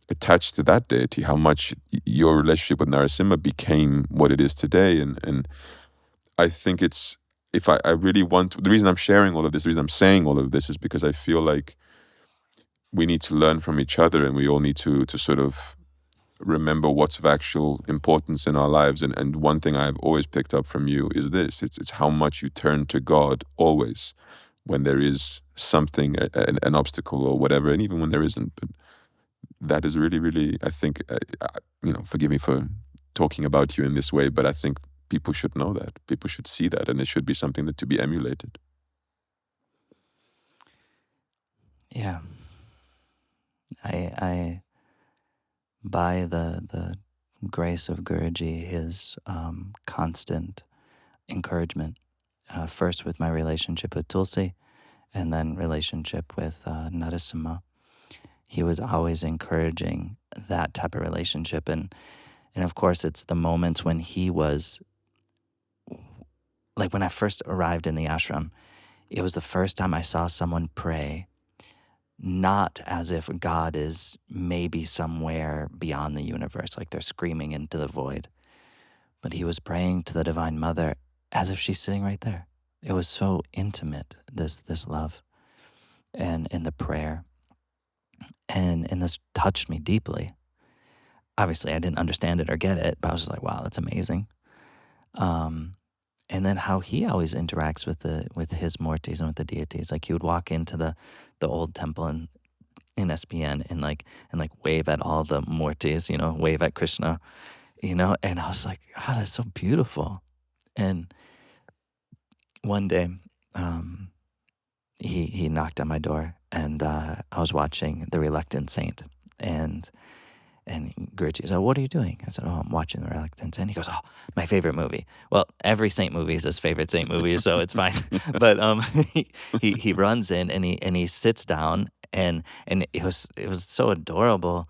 attached to that deity, how much your relationship with Narasimha became what it is today. And I think it's, if I really want to, the reason I'm sharing all of this, the reason I'm saying all of this is because I feel like we need to learn from each other, and we all need to sort of remember what's of actual importance in our lives. And one thing I've always picked up from you is this: it's how much you turn to God always when there is something, an obstacle or whatever, and even when there isn't. But that is really, really, I think, forgive me for talking about you in this way, but I think people should know that. People should see that, and it should be something that to be emulated. Yeah. I by the grace of Guruji, his constant encouragement, first with my relationship with Tulsi, and then relationship with Narasimha, he was always encouraging that type of relationship. And of course, it's the moments when he was, like when I first arrived in the ashram, it was the first time I saw someone pray, not as if God is maybe somewhere beyond the universe, like they're screaming into the void, but he was praying to the Divine Mother as if she's sitting right there. It was so intimate, this love and in the prayer. And this touched me deeply. Obviously, I didn't understand it or get it, but I was just like, wow, that's amazing. And then how he always interacts with his mortis and with the deities. Like he would walk into the old temple in SPN and wave at all the mortis, wave at Krishna, and I was like, oh, that's so beautiful. And one day, he knocked on my door, and I was watching The Reluctant Saint, and Guruji said, "What are you doing?" I said, "Oh, I'm watching The Reluctant Saint." He goes, "Oh, my favorite movie." Well, every saint movie is his favorite saint movie, so it's fine. But he runs in and he sits down, and it was so adorable.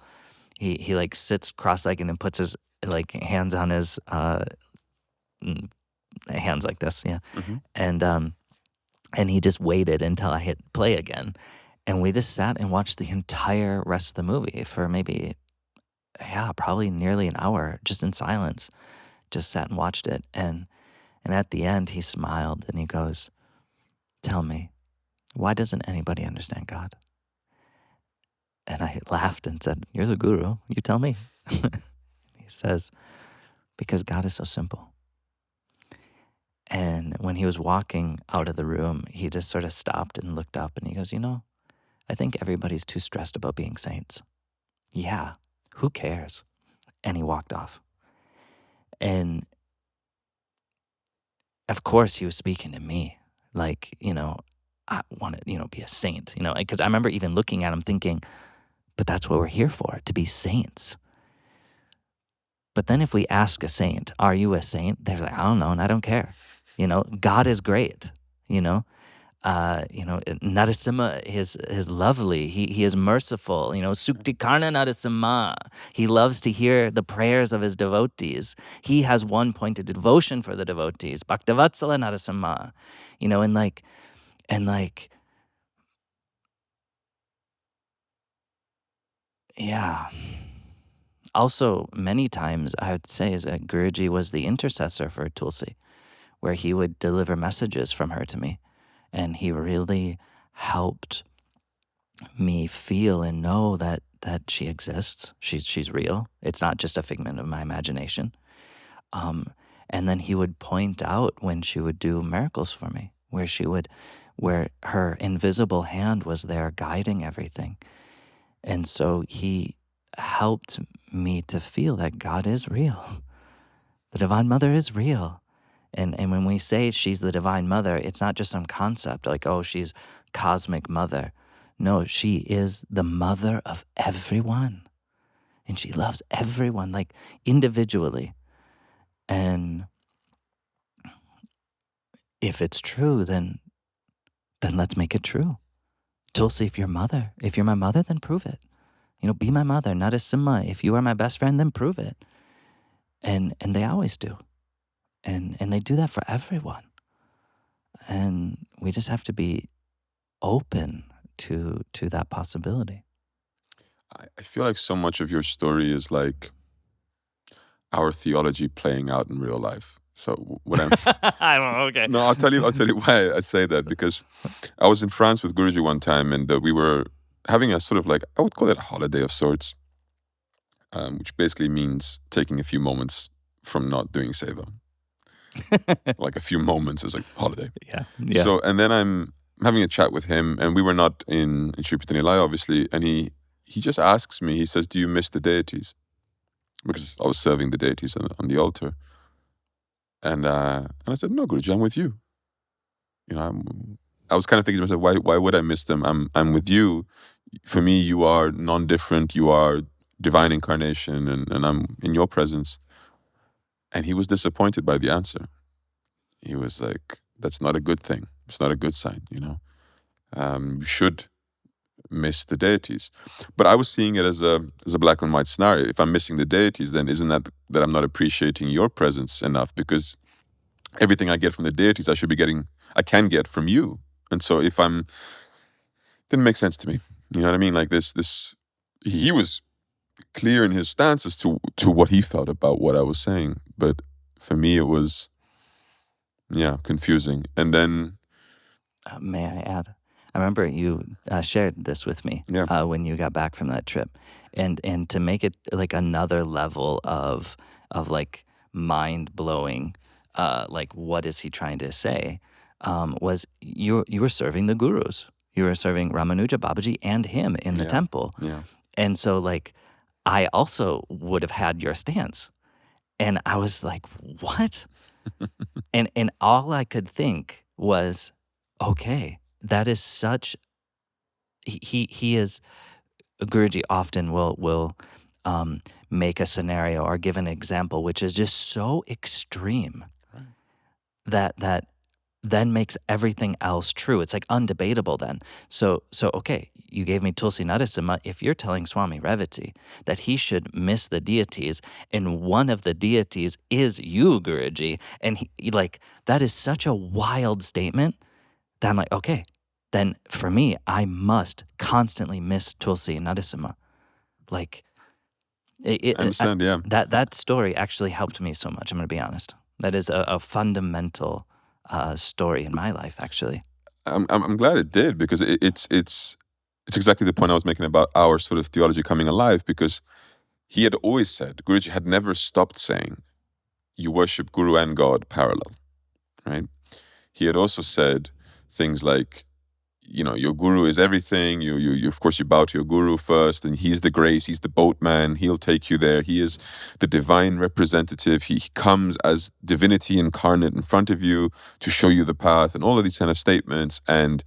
He like sits cross-legged and puts his hands on his hands like this, yeah, and he just waited until I hit play again, and we just sat and watched the entire rest of the movie for maybe, probably nearly an hour, just in silence. Just sat and watched it, and at the end he smiled and he goes, "Tell me, why doesn't anybody understand God?" And I laughed and said, "You're the guru, you tell me." He says, "Because God is so simple." And when he was walking out of the room, he just sort of stopped and looked up and he goes, "I think everybody's too stressed about being saints." Yeah, who cares? And he walked off. And of course he was speaking to me, like, I want to, be a saint, because I remember even looking at him thinking, but that's what we're here for, to be saints. But then if we ask a saint, "Are you a saint?" They're like, "I don't know, and I don't care." God is great, Narasimha is lovely. He is merciful. Suktikarna Narasimha. He loves to hear the prayers of his devotees. He has one pointed devotion for the devotees. Bhaktavatsala Narasimha. Yeah. Also, many times I would say is that Guruji was the intercessor for Tulsi, where he would deliver messages from her to me. And he really helped me feel and know that she exists. She's real. It's not just a figment of my imagination. And then he would point out when she would do miracles for me, where her invisible hand was there guiding everything. And so he helped me to feel that God is real. The Divine Mother is real. And when we say she's the Divine Mother, it's not just some concept like, oh, she's cosmic mother. No, she is the mother of everyone. And she loves everyone, like individually. And if it's true, then let's make it true. Tulsi, if you're my mother, then prove it. Be my mother. Narasimha, if you are my best friend, then prove it. And they always do. And they do that for everyone. And we just have to be open to that possibility. I feel like so much of your story is like our theology playing out in real life. So what I'm I don't know, okay. No, I'll tell you why I say that, because I was in France with Guruji one time, and we were having a sort of like, I would call it a holiday of sorts, which basically means taking a few moments from not doing seva. Like a few moments is like holiday. Yeah. So, and then I'm having a chat with him, and we were not in Shree Peetha Nilaya, obviously, and he just asks me, he says, "Do you miss the deities?" Because I was serving the deities on the altar. And I said, "No, Guruji, I'm with you." I was kind of thinking to myself, why would I miss them? I'm with you. For me, you are non-different. You are divine incarnation, and I'm in your presence. And he was disappointed by the answer. He was like, "That's not a good thing. It's not a good sign, You should miss the deities." But I was seeing it as a black and white scenario. If I'm missing the deities, then isn't that I'm not appreciating your presence enough? Because everything I get from the deities, I can get from you. And so if I'm, didn't make sense to me. You know what I mean? Like he was clear in his stance as to what he felt about what I was saying. But for me, it was, yeah, confusing. And then, May I add? I remember you shared this with me yeah, when you got back from that trip, and to make it like another level of like mind blowing, like what is he trying to say? Was you were serving the gurus, you were serving Ramanuja Babaji and him in the yeah, temple, yeah. and so like I also would have had your stance, and I was like, what? And all I could think was, okay, that is such he is Guruji often will make a scenario or give an example which is just so extreme Right. that then makes everything else true. It's like undebatable then. So okay, you gave me Tulsi Narasimha. If you're telling Swami Revati that he should miss the deities, and one of the deities is you, Guruji, and like that is such a wild statement that I'm like, okay, then for me, I must constantly miss Tulsi Narasimha. Like I understand, yeah. that story actually helped me so much. I'm going to be honest. That is a fundamental story in my life, actually. I'm glad it did, because it's exactly the point I was making about our sort of theology coming alive, because he had always said, Guruji had never stopped saying, you worship Guru and God parallel, right? He had also said things like, your guru is everything. You of course you bow to your guru first, and he's the grace, he's the boatman, he'll take you there. He is the divine representative. He comes as divinity incarnate in front of you to show you the path, and all of these kind of statements. And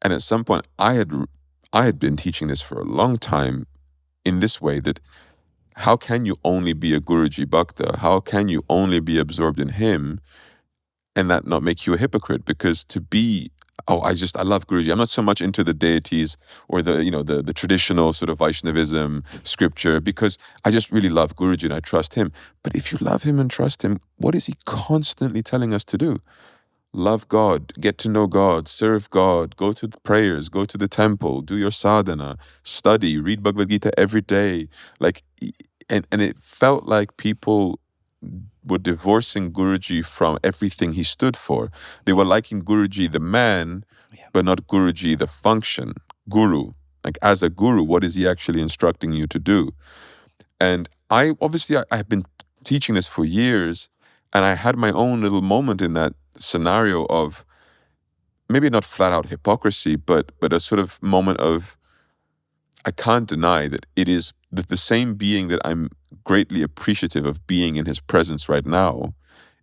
at some point, I had been teaching this for a long time in this way, that how can you only be a Guruji Bhakta? How can you only be absorbed in him and that not make you a hypocrite? Because to be, I love Guruji. I'm not so much into the deities or the traditional sort of Vaishnavism scripture, because I just really love Guruji and I trust him. But if you love him and trust him, what is he constantly telling us to do? Love God, get to know God, serve God, go to the prayers, go to the temple, do your sadhana, study, read Bhagavad Gita every day. Like, and it felt like people were divorcing Guruji from everything he stood for. They were liking Guruji the man, Yeah. but not Guruji the function. Guru, like as a guru, what is he actually instructing you to do? And I have been teaching this for years, and I had my own little moment in that scenario of maybe not flat out hypocrisy, but a sort of moment of, I can't deny that it is the same being that I'm greatly appreciative of being in his presence right now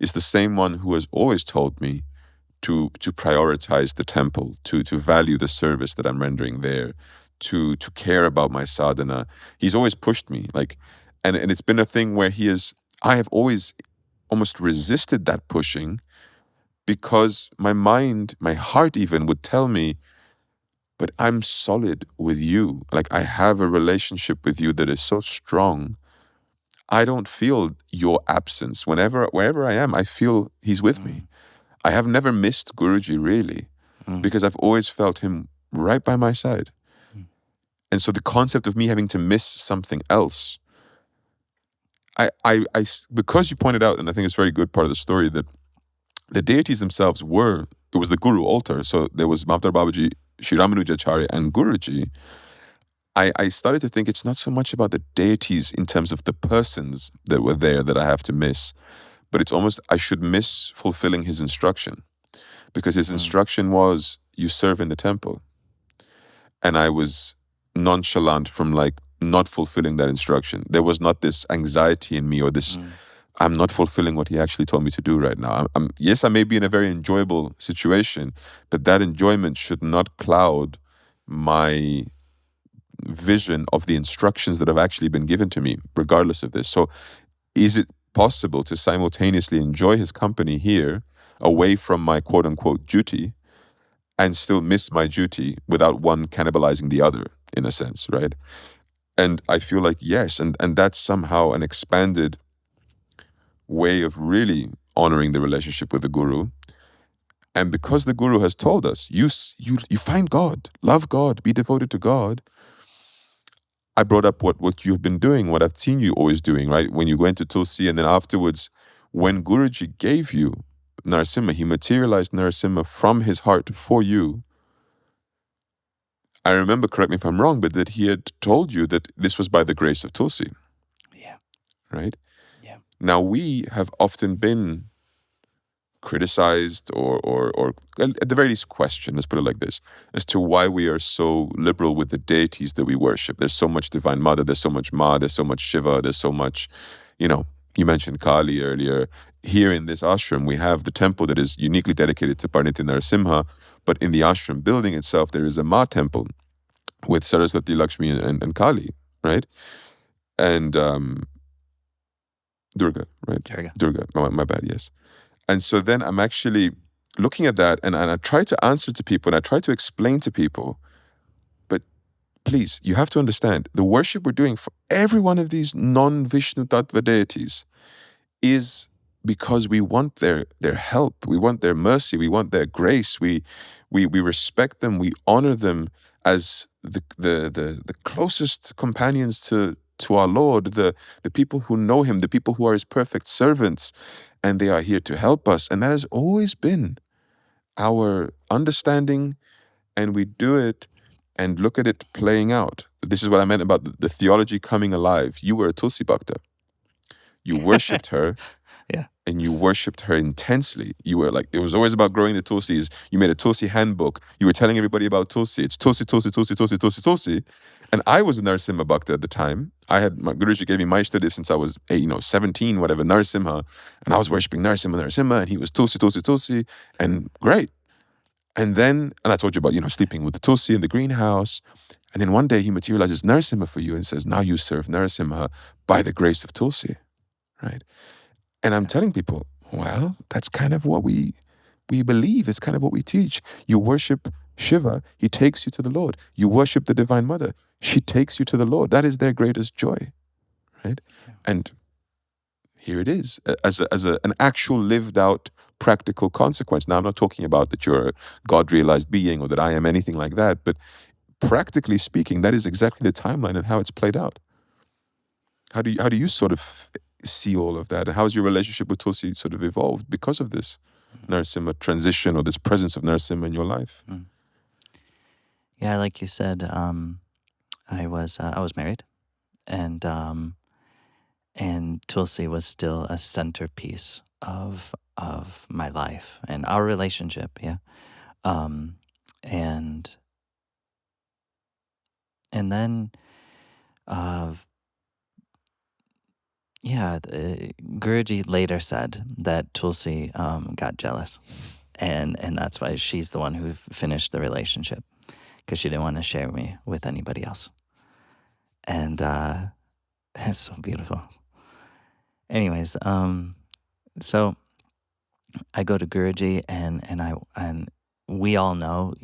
is the same one who has always told me to prioritize the temple, to value the service that I'm rendering there, to care about my sadhana. He's always pushed me, like, and it's been a thing where I have always almost resisted that pushing, because my mind, my heart even would tell me, but I'm solid with you. Like, I have a relationship with you that is so strong. I don't feel your absence. Wherever I am, I feel he's with me. I have never missed Guruji, really, because I've always felt him right by my side. And so the concept of me having to miss something else, because you pointed out, and I think it's a very good part of the story, that the deities themselves it was the Guru altar. So there was Mahavatar Babaji, Sri Ramanujacharya, and Guruji. I started to think it's not so much about the deities in terms of the persons that were there that I have to miss, but it's almost I should miss fulfilling his instruction, because his instruction was, you serve in the temple. And I was nonchalant from like not fulfilling that instruction. There was not this anxiety in me or this, I'm not fulfilling what he actually told me to do right now. Yes, I may be in a very enjoyable situation, but that enjoyment should not cloud my vision of the instructions that have actually been given to me, regardless of this. So is it possible to simultaneously enjoy his company here, away from my quote unquote duty, and still miss my duty without one cannibalizing the other, in a sense, right? And I feel like, yes, and that's somehow an expanded way of really honoring the relationship with the Guru. And because the Guru has told us, you find God, love God, be devoted to God, I brought up what you've been doing, what I've seen you always doing, right? When you went to Tulsi, and then afterwards, when Guruji gave you Narasimha, he materialized Narasimha from his heart for you. I remember, correct me if I'm wrong, but that he had told you that this was by the grace of Tulsi. Yeah. Right? Yeah. Now, we have often been criticized or at the very least questioned, let's put it like this, as to why we are so liberal with the deities that we worship. There's so much Divine Mother, there's so much Ma, there's so much Shiva, there's so much, you mentioned Kali earlier. Here in this ashram, we have the temple that is uniquely dedicated to Parniti Narasimha, but in the ashram building itself, there is a Ma temple with Saraswati, Lakshmi, and Kali, right? And Durga, right? Durga, my bad, yes. And so then I'm actually looking at that, and I try to answer to people, and I try to explain to people, but please, you have to understand, the worship we're doing for every one of these non-Vishnu Tattva deities is because we want their help, we want their mercy, we want their grace, we respect them, we honor them as the closest companions to our Lord, the people who know Him, the people who are His perfect servants, and they are here to help us. And that has always been our understanding, and we do it and look at it playing out. This is what I meant about the theology coming alive. You were a Tulsi Bhakta. You worshipped her. Yeah. And you worshipped her intensely. You were like, it was always about growing the Tulsis. You made a Tulsi handbook. You were telling everybody about Tulsi. It's Tulsi, Tulsi, Tulsi, Tulsi, Tulsi, Tulsi. And I was a Narasimha Bhakta at the time. My Guruji gave me my study since I was 17, whatever, Narasimha. And I was worshipping Narasimha, and he was Tulsi, Tulsi, Tulsi. And great. And I told you about, sleeping with the Tulsi in the greenhouse. And then one day he materializes Narasimha for you and says, now you serve Narasimha by the grace of Tulsi, right? And I'm telling people, well, that's kind of what we believe. It's kind of what we teach. You worship Shiva, he takes you to the Lord. You worship the Divine Mother, she takes you to the Lord. That is their greatest joy, right? Yeah. And here it is, as an actual lived out practical consequence. Now, I'm not talking about that you're a God-realized being or that I am anything like that, but practically speaking, that is exactly the timeline and how it's played out. How do you sort of see all of that, and how has your relationship with Tulsi sort of evolved because of this Narasimha transition or this presence of Narasimha in your life? Yeah, like you said, I was married, and Tulsi was still a centerpiece of my life and our relationship. Yeah, and then. Guruji later said that Tulsi got jealous, and that's why she's the one who finished the relationship, because she didn't want to share me with anybody else. And it's so beautiful. Anyways, so I go to Guruji, and we all know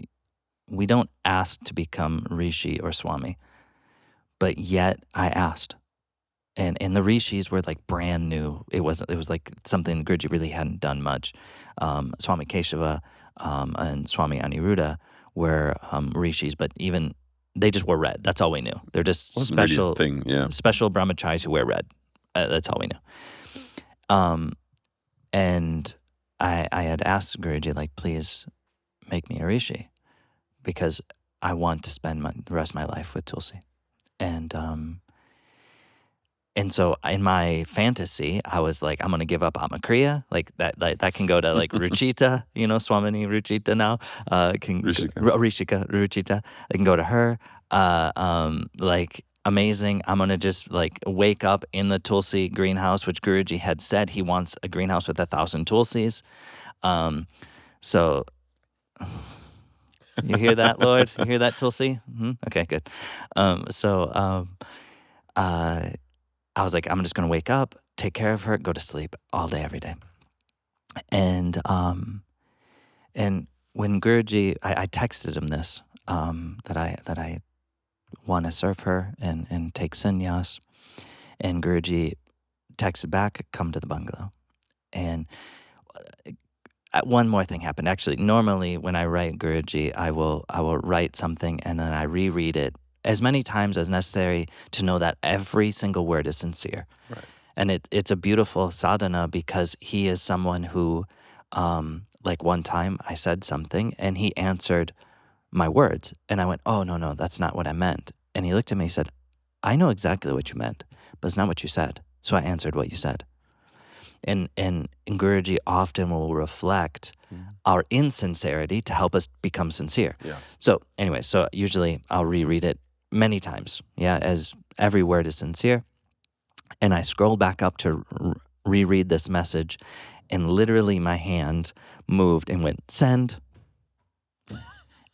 we don't ask to become Rishi or Swami, but yet I asked. And the rishis were like brand new. It was like something Guruji really hadn't done much. Swami Keshava and Swami Aniruddha were rishis, but even they just wore red. That's all we knew. They're just special really thing, yeah. Special brahmacharis who wear red. That's all we knew. And I had asked Guruji, like, please make me a rishi, because I want to spend the rest of my life with Tulsi. And so in my fantasy, I was like, I'm going to give up Almmyra. Like that can go to like Ruchita, Swamini Ruchita now. Rishika, Ruchita. I can go to her. Like amazing. I'm going to just like wake up in the Tulsi greenhouse, which Guruji had said he wants a greenhouse with 1,000 Tulsis. So you hear that, Lord? You hear that, Tulsi? Mm-hmm. Okay, good. I was like, I'm just going to wake up, take care of her, go to sleep all day, every day. And when Guruji, I texted him this, that I want to serve her and take sannyas. And Guruji texted back, come to the bungalow. And one more thing happened. Actually, normally when I write Guruji, I will write something and then I reread it as many times as necessary to know that every single word is sincere. Right. And it's a beautiful sadhana because he is someone who, like one time I said something and he answered my words. And I went, oh, no, that's not what I meant. And he looked at me and said, I know exactly what you meant, but it's not what you said. So I answered what you said. And Guruji often will reflect our insincerity to help us become sincere. Yeah. So anyway, so usually I'll reread it many times, as every word is sincere. And I scroll back up to reread this message, and literally my hand moved and went, send.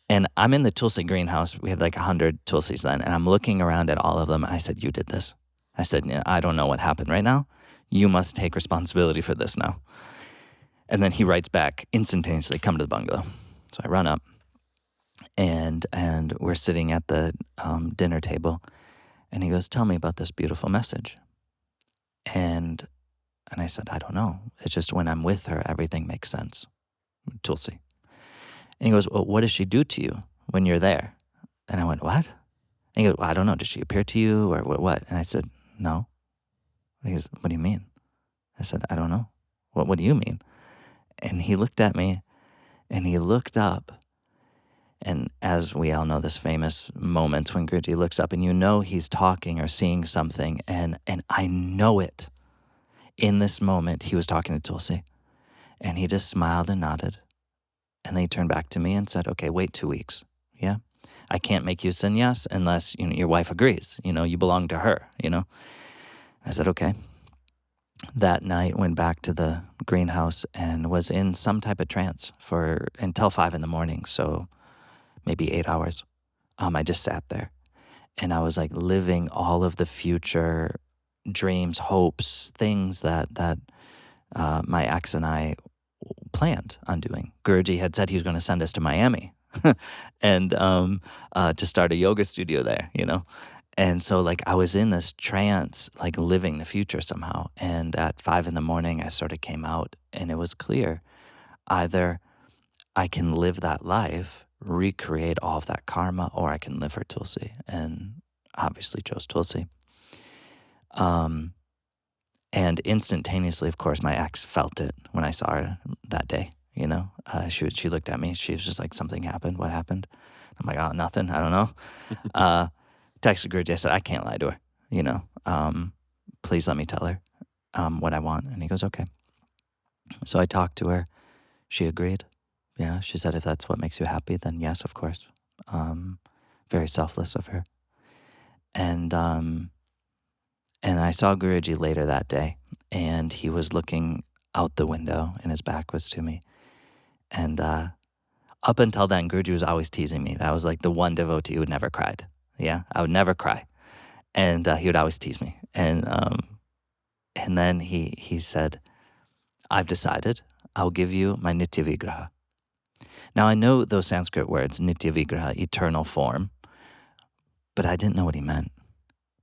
And I'm in the Tulsi greenhouse. We had like 100 Tulsis then. And I'm looking around at all of them. I said, you did this. I said, I don't know what happened right now. You must take responsibility for this now. And then he writes back instantaneously, come to the bungalow. So I run up and we're sitting at the dinner table. And he goes, tell me about this beautiful message. And I said, I don't know. It's just when I'm with her, everything makes sense. Tulsi. And he goes, well, what does she do to you when you're there? And I went, what? And he goes, well, I don't know. Does she appear to you or what? And I said, no. And he goes, what do you mean? I said, I don't know. What do you mean? And he looked at me and he looked up. And as we all know, this famous moment when Guruji looks up and you know he's talking or seeing something. And I know it. In this moment, he was talking to Tulsi. And he just smiled and nodded. And then he turned back to me and said, okay, wait 2 weeks. Yeah. I can't make you sannyas unless your wife agrees. You belong to her, I said, okay. That night, went back to the greenhouse and was in some type of trance until 5 a.m. So maybe 8 hours. I just sat there and I was like living all of the future dreams, hopes, things that my ex and I planned on doing. Guruji had said he was going to send us to Miami and to start a yoga studio there, And so like I was in this trance, like living the future somehow. And at 5 a.m, I sort of came out and it was clear either I can live that life, recreate all of that karma, or I can live for Tulsi. And obviously chose Tulsi. And instantaneously, of course, my ex felt it when I saw her that day, She looked at me. She was just like, something happened. What happened? I'm like, oh, nothing. I don't know. Texted Guruji. I said, I can't lie to her, Please let me tell her what I want. And he goes, okay. So I talked to her. She agreed. Yeah, she said, if that's what makes you happy, then yes, of course. Very selfless of her. And I saw Guruji later that day, and he was looking out the window, and his back was to me. And up until then, Guruji was always teasing me. That was like the one devotee who never cried. Yeah, I would never cry. And he would always tease me. And then he said, I've decided I'll give you my Nitya Vigraha. Now, I know those Sanskrit words, Nitya Vigraha, eternal form, but I didn't know what he meant.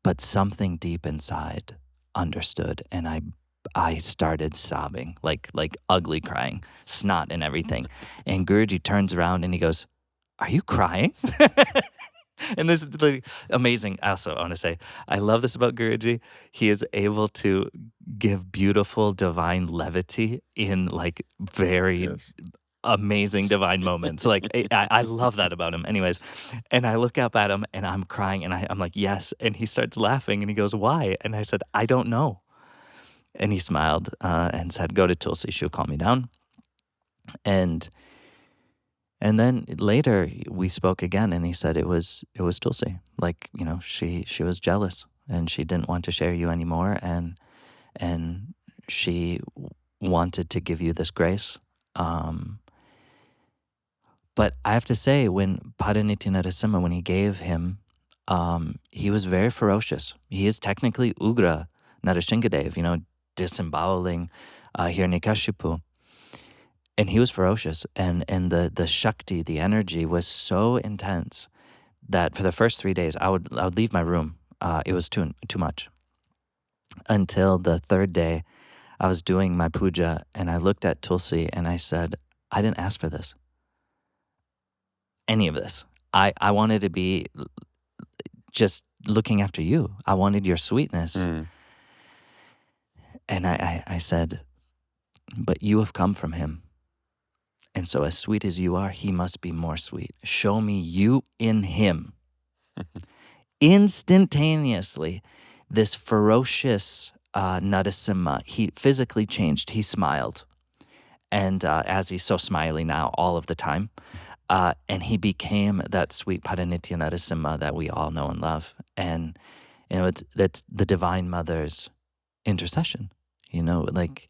But something deep inside understood, and I started sobbing, like ugly crying, snot and everything. And Guruji turns around and he goes, are you crying? And this is like amazing. Also, I want to say, I love this about Guruji. He is able to give beautiful divine levity in like very amazing divine moments. Like I love that about him. Anyways, and I look up at him and I'm crying and I'm like, yes. And he starts laughing and he goes, why? And I said, I don't know. And he smiled and said, go to Tulsi, she'll calm me down. And then later we spoke again and he said it was Tulsi. Like, she was jealous and she didn't want to share you anymore. And she wanted to give you this grace. But I have to say, when Paranitya Narasimha, when he gave him, he was very ferocious. He is technically Ugra Narasimhadev, disemboweling Hiranyakashipu. And he was ferocious. And the Shakti, the energy was so intense that for the first 3 days, I would leave my room. It was too much. Until the third day, I was doing my puja and I looked at Tulsi and I said, I didn't ask for this. Any of this. I wanted to be just looking after you. I wanted your sweetness. And I said, but you have come from him. And so as sweet as you are, he must be more sweet. Show me you in him. Instantaneously, this ferocious Narasimha, he physically changed. He smiled. And as he's so smiley now all of the time, and he became that sweet Paranitya Narasimha that we all know and love. And, that's the Divine Mother's intercession, like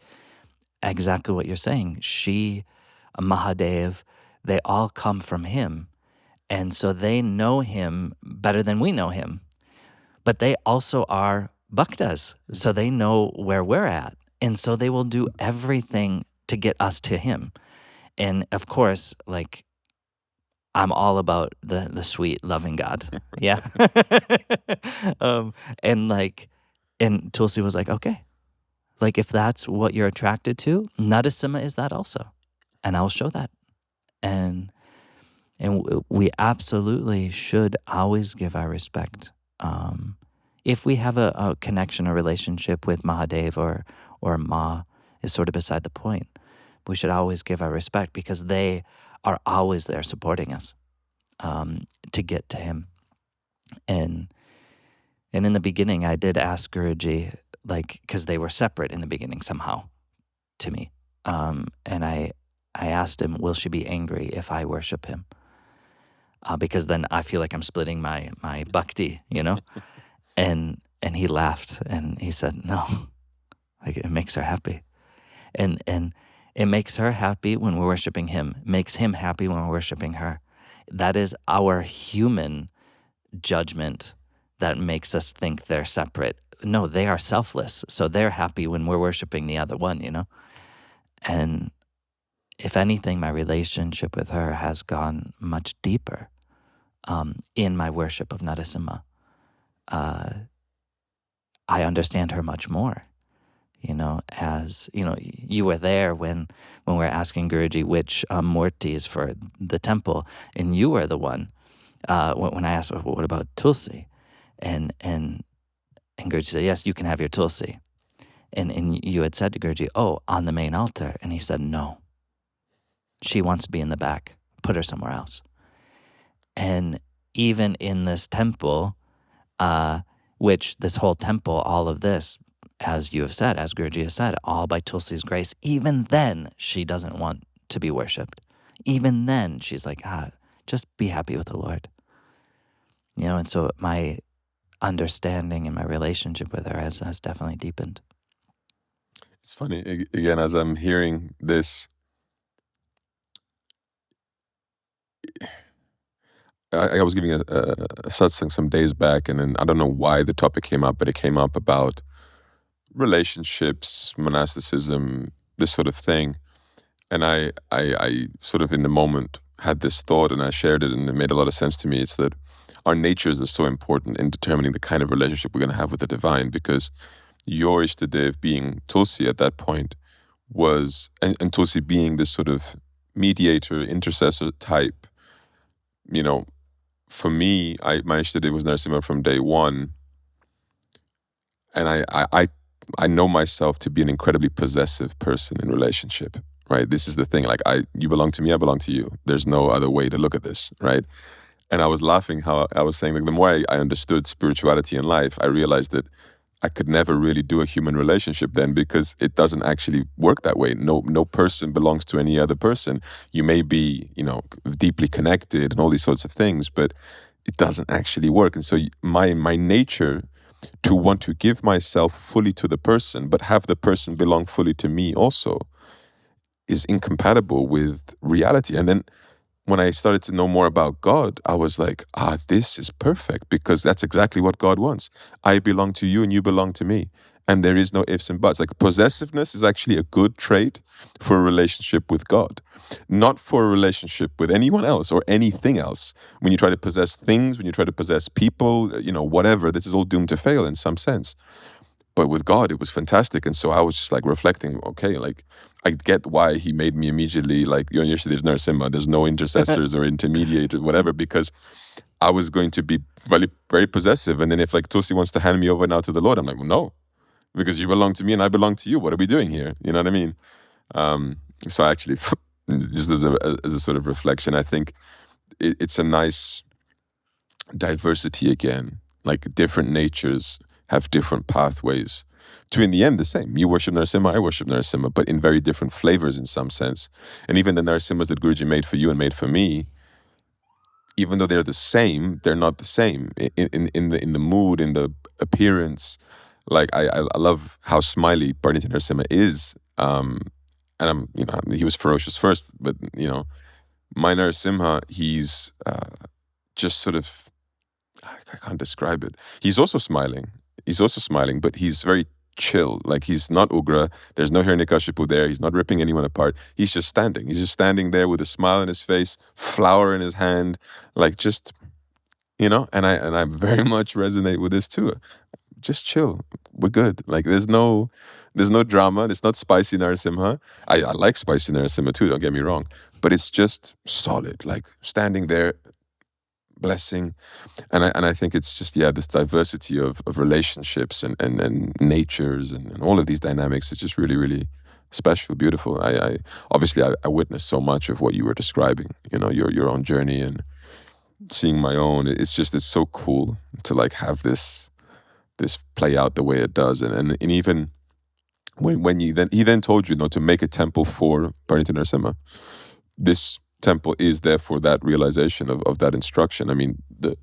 exactly what you're saying. She, Mahadev, they all come from him. And so they know him better than we know him. But they also are bhaktas, so they know where we're at. And so they will do everything to get us to him. And of course, like, I'm all about the sweet, loving God. Yeah. And Tulsi was like, okay. Like, if that's what you're attracted to, Narasimha is that also. And I'll show that. And we absolutely should always give our respect. If we have a connection or relationship with Mahadev or Ma is sort of beside the point. We should always give our respect because they are always there supporting us to get to him. And in the beginning, I did ask Guruji, like, because they were separate in the beginning somehow to me. And I asked him, will she be angry if I worship him? Because then I feel like I'm splitting my bhakti, And he laughed and he said, no, like, it makes her happy. And it makes her happy when we're worshiping him, makes him happy when we're worshiping her. That is our human judgment that makes us think they're separate. No, they are selfless. So they're happy when we're worshiping the other one, And if anything, my relationship with her has gone much deeper in my worship of Narasimha. I understand her much more, as, you were there when we're asking Guruji which murti is for the temple, and you were the one, when I asked, what about Tulsi? And Guruji said, yes, you can have your Tulsi. And you had said to Guruji, oh, on the main altar. And he said, no, she wants to be in the back. Put her somewhere else. And even in this temple, which this whole temple, all of this, as you have said, as Guruji has said, all by Tulsi's grace, even then she doesn't want to be worshipped. Even then she's like, just be happy with the Lord. And so my understanding and my relationship with her has definitely deepened. It's funny, again, as I'm hearing this, I was giving a satsang some days back, and then I don't know why the topic came up, but it came up about relationships, monasticism, this sort of thing. And I sort of in the moment had this thought, and I shared it, and it made a lot of sense to me. It's that our natures are so important in determining the kind of relationship we're going to have with the divine, because your Ishtadev being Tulsi at that point was, and Tulsi being this sort of mediator, intercessor type, for me, my Ishtadev was Narasimha from day one. And I know myself to be an incredibly possessive person in relationship, right? This is the thing, like, you belong to me, I belong to you. There's no other way to look at this, right? And I was laughing how I was saying, like, the more I understood spirituality in life, I realized that I could never really do a human relationship then, because it doesn't actually work that way. No person belongs to any other person. You may be, deeply connected and all these sorts of things, but it doesn't actually work. And so my nature to want to give myself fully to the person, but have the person belong fully to me also, is incompatible with reality. And then when I started to know more about God, I was like, this is perfect, because that's exactly what God wants. I belong to you and you belong to me. And there is no ifs and buts. Like, possessiveness is actually a good trait for a relationship with God, not for a relationship with anyone else or anything else. When you try to possess things, when you try to possess people, whatever, this is all doomed to fail in some sense. But with God, it was fantastic. And so I was just like reflecting, okay, like I get why he made me immediately like, usually there's Narasimha, there's no intercessors or intermediators, whatever, because I was going to be very, very possessive. And then if like Tulsi wants to hand me over now to the Lord, I'm like, well, no, because you belong to me and I belong to you. What are we doing here? You know what I mean? So I actually, just as a sort of reflection, I think it's a nice diversity again, like different natures have different pathways to in the end the same. You worship Narasimha, I worship Narasimha, but in very different flavors in some sense. And even the Narasimhas that Guruji made for you and made for me, even though they're the same, they're not the same in the mood, in the appearance. Like I love how smiley Parnita Narasimha is. And he was ferocious first, but my Narasimha, he's just sort of, I can't describe it. He's also smiling. But he's very chill. Like he's not Ugra. There's no Hiranyakashipu there. He's not ripping anyone apart. He's just standing. He's just standing there with a smile on his face, flower in his hand, like just, and I very much resonate with this too. Just chill. We're good. Like there's no drama. It's not spicy Narasimha. I like spicy Narasimha too, don't get me wrong. But it's just solid, like standing there, blessing. And I think it's just, this diversity of relationships and natures and all of these dynamics is just really, really special, beautiful. I obviously I witnessed so much of what you were describing, your own journey and seeing my own. It's so cool to like have this play out the way it does. And even when he then told you, to make a temple for Parnita Narasimha, this temple is there for that realization of that instruction. I mean, the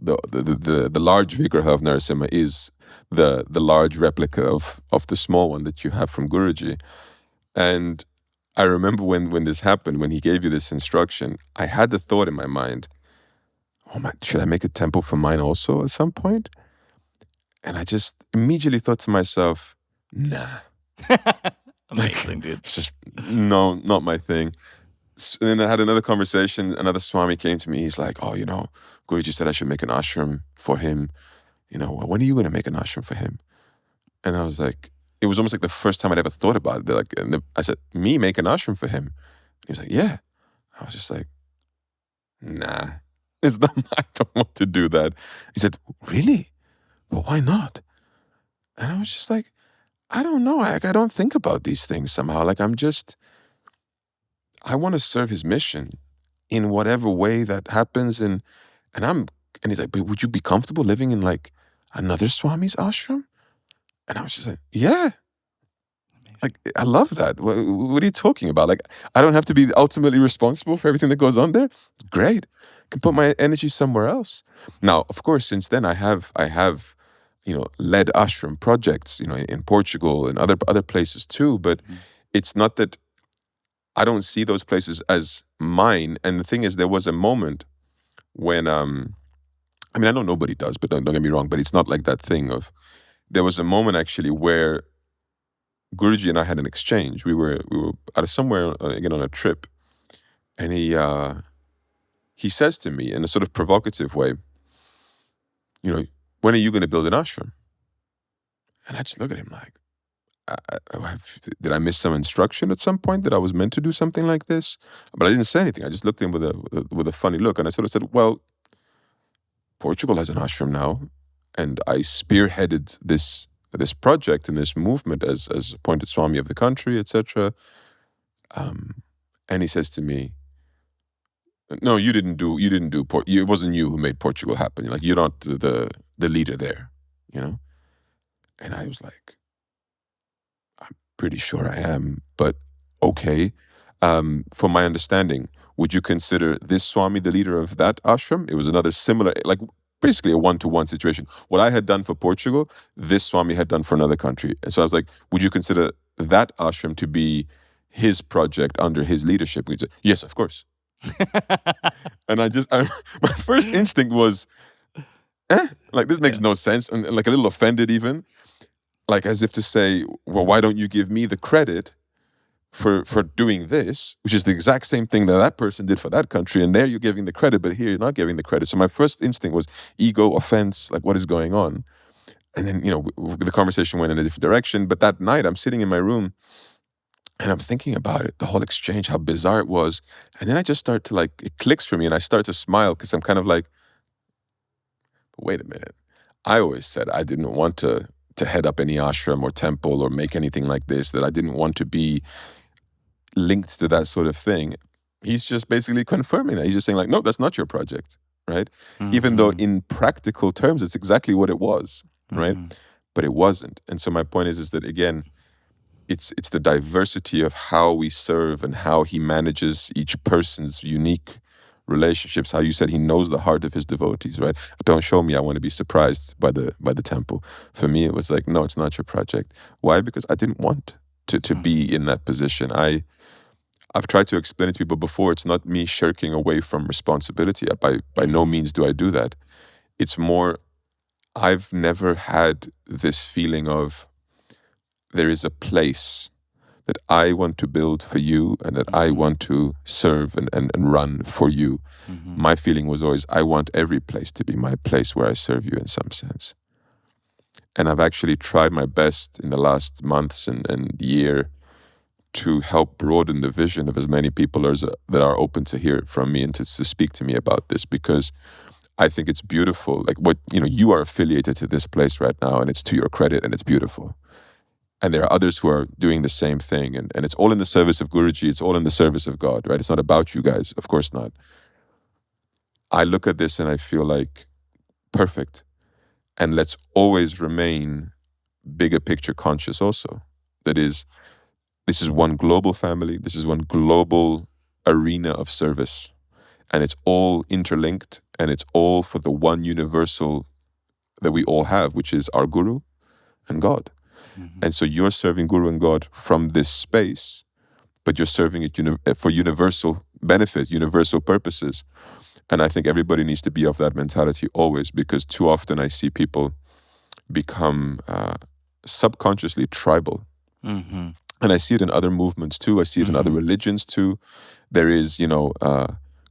large vigraha of Narasimha is the large replica of the small one that you have from Guruji. And I remember when this happened, when he gave you this instruction, I had the thought in my mind, should I make a temple for mine also at some point? And I just immediately thought to myself, nah. Amazing, dude. It's just, no, not my thing. And then I had another conversation. Another Swami came to me. He's like, Guruji said I should make an ashram for him. When are you going to make an ashram for him? And I was like, it was almost like the first time I'd ever thought about it. Like, I said, me make an ashram for him? He was like, yeah. I was just like, nah, I don't want to do that. He said, really? Well, why not? And I was just like, I don't know. I don't think about these things somehow. Like I want to serve his mission in whatever way that happens. And he's like, but would you be comfortable living in like another Swami's ashram? And I was just like, yeah. Amazing. Like, I love that. What are you talking about? Like, I don't have to be ultimately responsible for everything that goes on there. Great. I can put my energy somewhere else. Now, of course, since then I have led ashram projects, in Portugal and other places too. But it's not that I don't see those places as mine. And the thing is, there was a moment when, I know nobody does, but don't get me wrong, but it's not like that thing of, there was a moment actually where Guruji and I had an exchange. We were out of somewhere, again, on a trip. And he says to me in a sort of provocative way, when are you going to build an ashram? And I just look at him like, did I miss some instruction at some point that I was meant to do something like this? But I didn't say anything. I just looked at him with a funny look, and I sort of said, well, Portugal has an ashram now, and I spearheaded this project and this movement as appointed Swami of the country, etc. And he says to me, no, you didn't do it wasn't you who made Portugal happen. Like, you're not the leader there, And I was like, I'm pretty sure I am, but okay. From my understanding, would you consider this Swami the leader of that ashram? It was another similar, like basically a one-to-one situation. What I had done for Portugal, this Swami had done for another country. And so I was like, would you consider that ashram to be his project under his leadership? And he said, yes, of course. And my first instinct was, like, this makes no sense, and like a little offended even, like as if to say, well, why don't you give me the credit for doing this, which is the exact same thing that person did for that country, and there you're giving the credit, but here you're not giving the credit. So my first instinct was ego, offense, like what is going on? And then, the conversation went in a different direction. But that night, I'm sitting in my room and I'm thinking about it, the whole exchange, how bizarre it was. And then I just start to it clicks for me and I start to smile because I'm kind of like, wait a minute. I always said I didn't want to head up any ashram or temple or make anything like this, that I didn't want to be linked to that sort of thing. He's just basically confirming that. He's just saying no, that's not your project, right? Even though in practical terms, it's exactly what it was, right? But it wasn't. And so my point is that, again, it's the diversity of how we serve and how he manages each person's unique relationships. How you said he knows the heart of his devotees, right? Don't show me I want to be surprised by the temple. For me, it was no, it's not your project. Why? Because I didn't want to be in that position. I've tried to explain it to people before. It's not me shirking away from responsibility. By no means do I do that. It's more, I've never had this feeling of there is a place that I want to build for you and that I want to serve and run for you. My feeling was always, I want every place to be my place where I serve you in some sense. And I've actually tried my best in the last months and year to help broaden the vision of as many people as that are open to hear it from me and to speak to me about this, because I think it's beautiful. What you are affiliated to this place right now, and it's to your credit, and it's beautiful. And there are others who are doing the same thing, and it's all in the service of Guruji. It's all in the service of God, right? It's not about you guys, of course not. I look at this and I feel perfect, and let's always remain bigger picture conscious also. That is, this is one global family. This is one global arena of service. And it's all interlinked, and it's all for the one universal that we all have, which is our Guru and God. And so you're serving Guru and God from this space, but you're serving it for universal benefit, universal purposes. And I think everybody needs to be of that mentality always, because too often I see people become subconsciously tribal. And I see it in other movements too. I see it in other religions too. There is,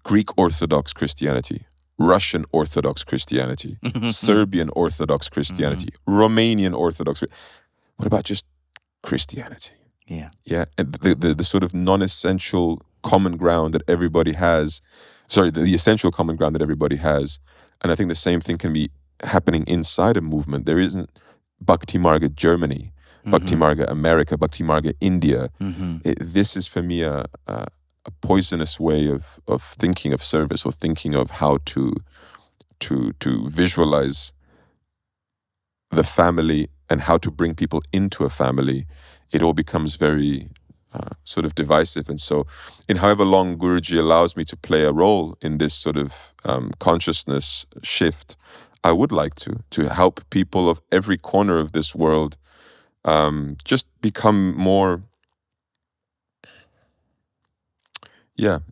Greek Orthodox Christianity, Russian Orthodox Christianity, Serbian Orthodox Christianity, Romanian Orthodox. What about just Christianity? Yeah. Yeah. And the sort of non-essential common ground that everybody has. Sorry, the essential common ground that everybody has. And I think the same thing can be happening inside a movement. There isn't Bhakti Marga Germany, Bhakti Marga America, Bhakti Marga India. This is for me a poisonous way of thinking of service, or thinking of how to visualize the family and how to bring people into a family. It all becomes very sort of divisive. And so in however long Guruji allows me to play a role in this sort of consciousness shift, I would like to help people of every corner of this world just become more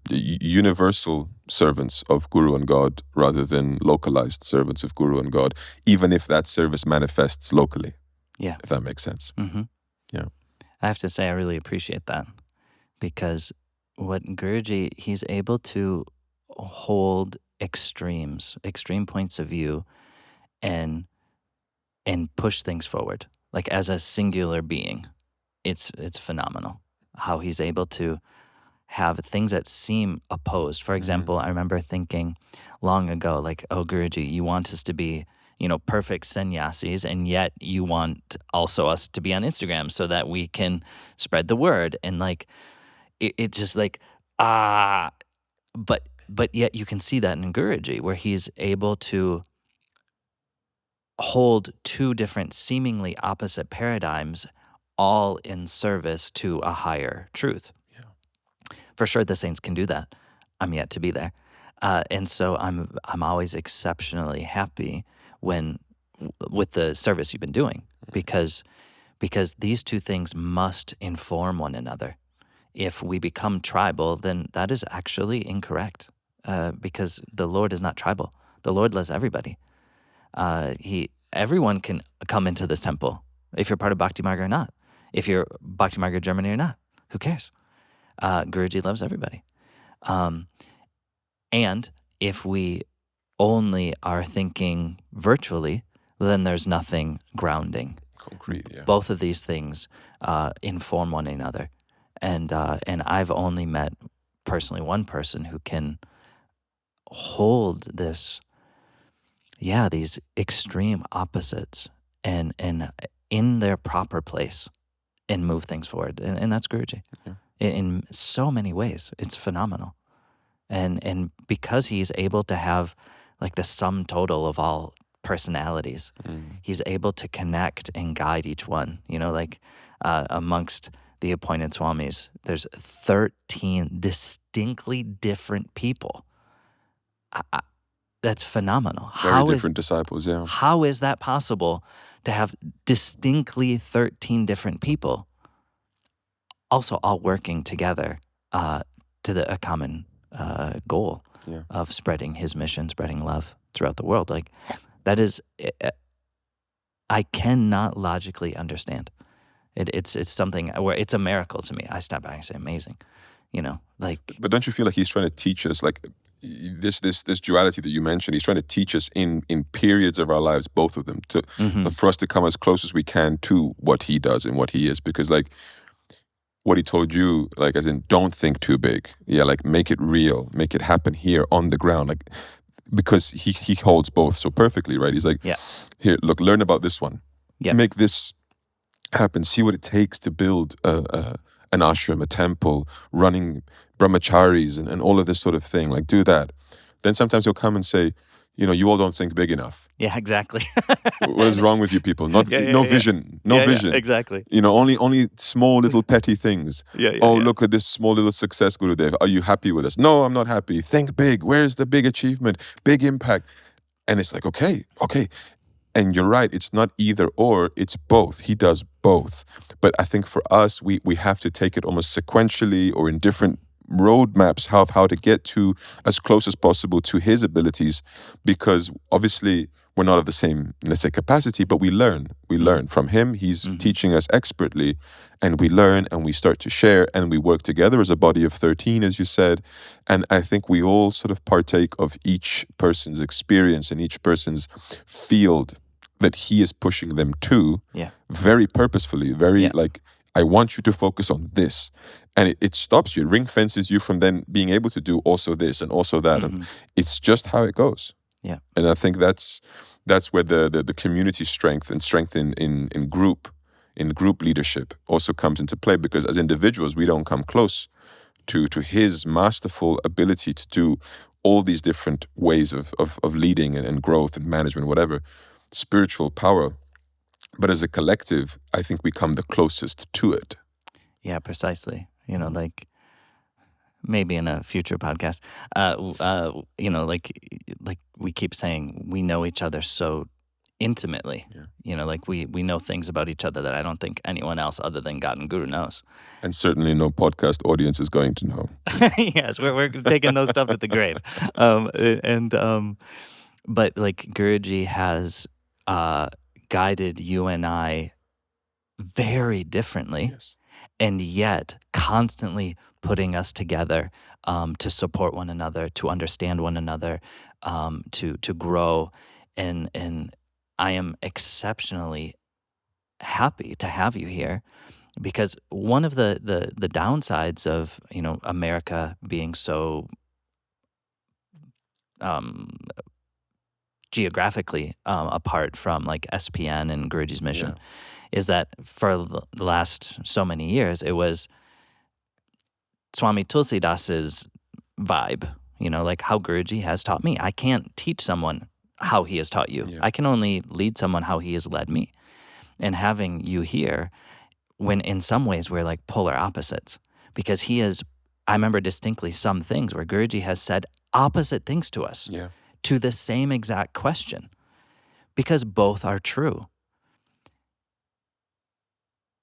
universal servants of Guru and God rather than localized servants of Guru and God, even if that service manifests locally. Yeah. If that makes sense. Yeah. I have to say I really appreciate that, because what Guruji, he's able to hold extreme points of view and push things forward, like as a singular being. It's phenomenal how he's able to have things that seem opposed. For example, I remember thinking long ago, oh, Guruji, you want us to be, perfect sannyasis, and yet you want also us to be on Instagram so that we can spread the word. And it just but yet you can see that in Guruji, where he's able to hold two different seemingly opposite paradigms, all in service to a higher truth. For sure, the saints can do that. I'm yet to be there, and so I'm always exceptionally happy with the service you've been doing, because these two things must inform one another. If we become tribal, then that is actually incorrect, because the Lord is not tribal. The Lord loves everybody. Everyone can come into this temple, if you're part of Bhakti Marga or not, if you're Bhakti Marga Germany or not. Who cares? Guruji loves everybody. And if we only are thinking virtually, then there's nothing grounding. Concrete, yeah. Both of these things inform one another. And I've only met personally one person who can hold this, these extreme opposites and in their proper place and move things forward. And that's Guruji. Yeah. In so many ways. It's phenomenal. And because he's able to have like the sum total of all personalities, he's able to connect and guide each one. Like amongst the appointed swamis, there's 13 distinctly different people. That's phenomenal. Very different disciples, yeah. How is that possible to have distinctly 13 different people also all working together to a common goal of spreading his mission, spreading love throughout the world? Like, that is, I cannot logically understand. It's something where it's a miracle to me. I step back and say, amazing. But don't you feel like he's trying to teach us, like this duality that you mentioned? He's trying to teach us in periods of our lives, both of them, for us to come as close as we can to what he does and what he is. Because like what he told you, like as in, don't think too big. Yeah, like make it real, make it happen here on the ground. Like, because he holds both so perfectly, right? He's like, here, look, learn about this one. Make this happen. See what it takes to build an ashram, a temple, running brahmacharis and all of this sort of thing. Like, do that. Then sometimes he'll come and say, you all don't think big enough. Yeah, exactly. What is wrong with you people? No vision. No vision. Yeah, exactly. Only small little petty things. Look at this small little success, Gurudev. Are you happy with us? No, I'm not happy. Think big. Where's the big achievement? Big impact. And it's like, okay. And you're right, it's not either or, it's both. He does both. But I think for us, we have to take it almost sequentially or in different roadmaps how to get to as close as possible to his abilities, because obviously we're not of the same, let's say, capacity, but we learn from him. He's teaching us expertly, and we learn and we start to share and we work together as a body of 13, as you said. And I think we all sort of partake of each person's experience and each person's field that he is pushing them to, very purposefully, like, I want you to focus on this. And it stops you, it ring fences you from then being able to do also this and also that. And it's just how it goes. Yeah. And I think that's where the community strength and strength in group leadership also comes into play, because as individuals, we don't come close to his masterful ability to do all these different ways of leading and growth and management, whatever, spiritual power. But as a collective, I think we come the closest to it. Yeah, precisely. Like maybe in a future podcast, like we keep saying, we know each other so intimately. Like we know things about each other that I don't think anyone else other than God and Guru knows. And certainly no podcast audience is going to know. Yes, we're taking those stuff to the grave. But like Guruji has guided you and I very differently, and yet constantly putting us together to support one another, to understand one another, to grow. And I am exceptionally happy to have you here, because one of the downsides of America being so geographically apart from like SPN and Guruji's mission is that for the last so many years, it was Swami Tulsidas's vibe, like how Guruji has taught me. I can't teach someone how he has taught you. I can only lead someone how he has led me. And having you here, when in some ways we're like polar opposites, because I remember distinctly some things where Guruji has said opposite things to us. To the same exact question, because both are true.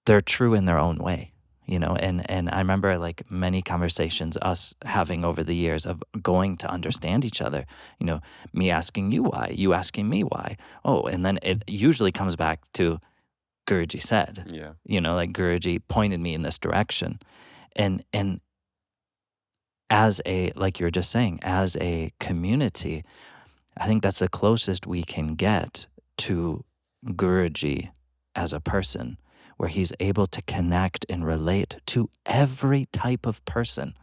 They're true in their own way, and I remember like many conversations us having over the years of going to understand each other, me asking you why, you asking me why. Oh, and then it usually comes back to Guruji said, like Guruji pointed me in this direction. And as like you were just saying, as a community, I think that's the closest we can get to Guruji as a person, where he's able to connect and relate to every type of person.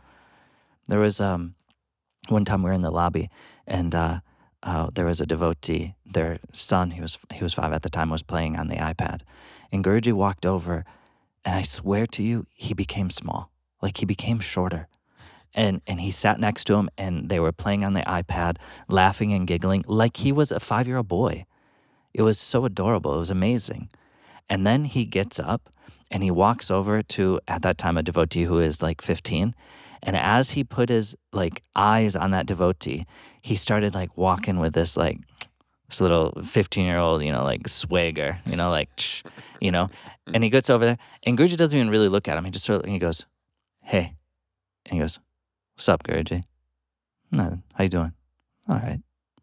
There was one time we were in the lobby, and there was a devotee. Their son, he was 5 at the time, was playing on the iPad, and Guruji walked over, and I swear to you, he became small. Like, he became shorter. And he sat next to him, and they were playing on the iPad, laughing and giggling like he was a 5-year-old boy. It was so adorable. It was amazing. And then he gets up and he walks over to, at that time, a devotee who is like 15. And as he put his like eyes on that devotee, he started like walking with this little 15-year-old, like swagger, like, and he gets over there, and Guruji doesn't even really look at him. He just sort of, and he goes, "Hey," and he goes, "What's up, Guruji?" "Nothing. How you doing?" "All right."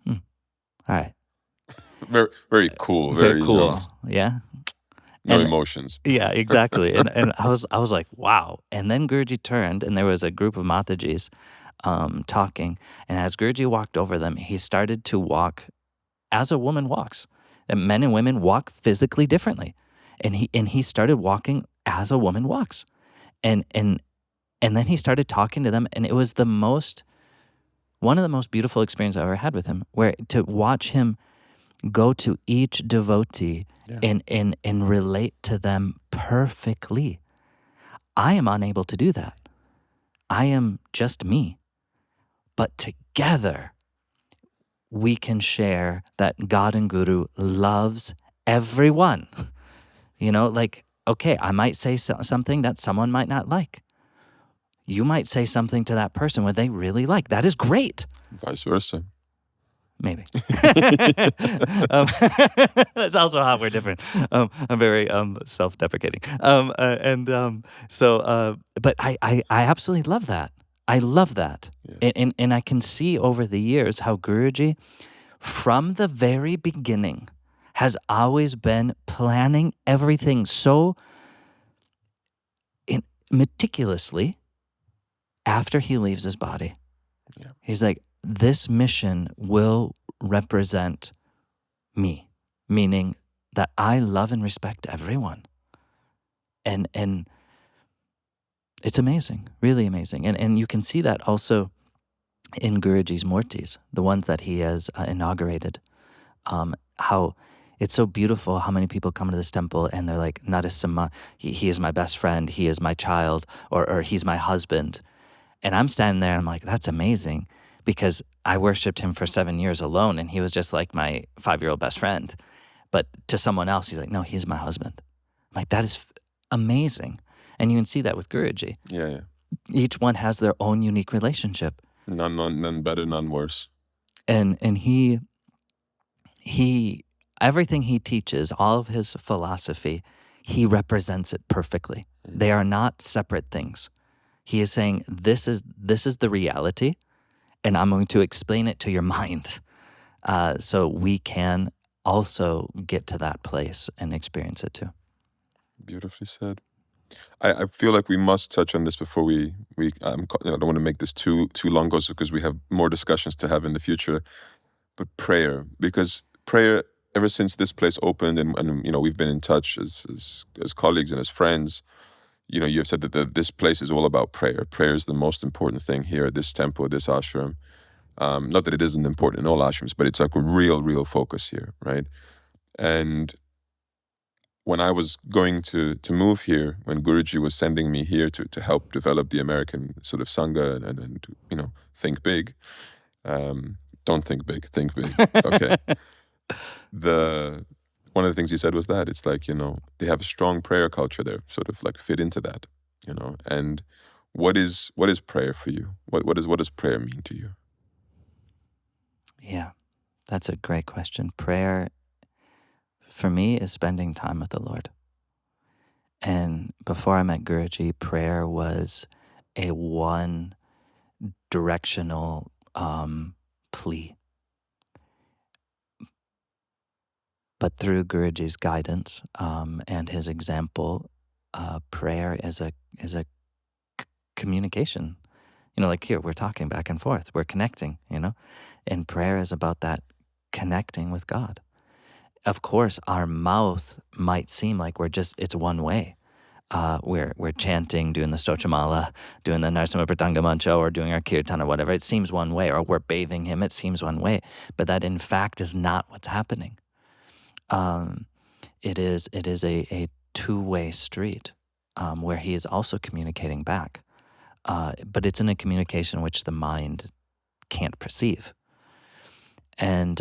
All right. Very, very cool. Very cool. Yeah. No emotions. Yeah, exactly. and I was like, wow. And then Guruji turned, and there was a group of Matajis talking. And as Guruji walked over them, he started to walk as a woman walks. And men and women walk physically differently. And he started walking as a woman walks. And then he started talking to them, and it was one of the most beautiful experiences I ever had with him, where to watch him go to each devotee and relate to them perfectly. I am unable to do that. I am just me. But together, we can share that God and Guru loves everyone. Okay, I might say something that someone might not like. You might say something to that person where they really like. That is great. Vice versa. Maybe. That's also how we're different. I'm very self-deprecating. But I absolutely love that. I love that. Yes. And I can see over the years how Guruji, from the very beginning, has always been planning everything so meticulously after he leaves his body. Yeah. He's like, this mission will represent me, meaning that I love and respect everyone. And it's amazing, really amazing. And you can see that also in Guruji's murtis, the ones that he has inaugurated, how it's so beautiful how many people come to this temple and they're like, Narasimha, he is my best friend, he is my child, or he's my husband. And I'm standing there and I'm like, that's amazing, because I worshipped him for 7 years alone, and he was just like my 5-year-old best friend. But to someone else, he's like, no, he's my husband. I'm like, that is amazing. And you can see that with Guruji. Yeah. Each one has their own unique relationship. None better, none worse. And he everything he teaches, all of his philosophy, he represents it perfectly. Mm-hmm. They are not separate things. He is saying, this is the reality, and I'm going to explain it to your mind, so we can also get to that place and experience it too. Beautifully said. I feel like we must touch on this before we I don't want to make this too long, also because we have more discussions to have in the future. But prayer, because prayer, ever since this place opened, and we've been in touch as colleagues and as friends. You have said that this place is all about prayer. Prayer is the most important thing here at this temple, this ashram. Not that it isn't important in all ashrams, but it's like a real focus here, right? And when I was going to move here, when Guruji was sending me here to help develop the American sort of Sangha and to, think big. Don't think big, think big. Okay. One of the things he said was that it's like, they have a strong prayer culture there, sort of like fit into that, And what is prayer for you? What does prayer mean to you? Yeah, that's a great question. Prayer, for me, is spending time with the Lord. And before I met Guruji, prayer was a one-directional plea. But through Guruji's guidance and his example, prayer is a communication. Like here, we're talking back and forth. We're connecting, And prayer is about that connecting with God. of course, our mouth might seem like it's one way. We're chanting, doing the Stochamala, doing the Narasimha Pratanga Mantra, or doing our kirtan or whatever. It seems one way, or we're bathing him. It seems one way, but that in fact is not what's happening. It is a two-way street where he is also communicating back, but it's in a communication which the mind can't perceive. And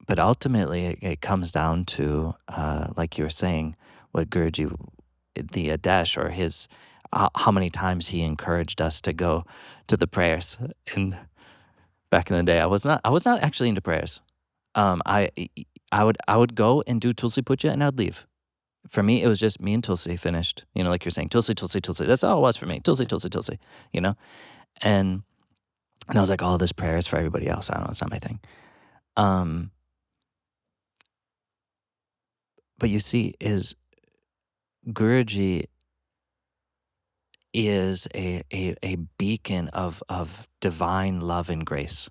but ultimately, it comes down to, like you were saying, what Guruji, the Adesh, or his, how many times he encouraged us to go to the prayers. And back in the day, I was not actually into prayers. I would go and do Tulsi Puja and I'd leave. For me, it was just me and Tulsi finished. Like you're saying, Tulsi, Tulsi, Tulsi. That's all it was for me. Tulsi, Tulsi, Tulsi. And I was like, oh, this prayer is for everybody else. I don't know, it's not my thing. But you see, Guruji is a beacon of divine love and grace,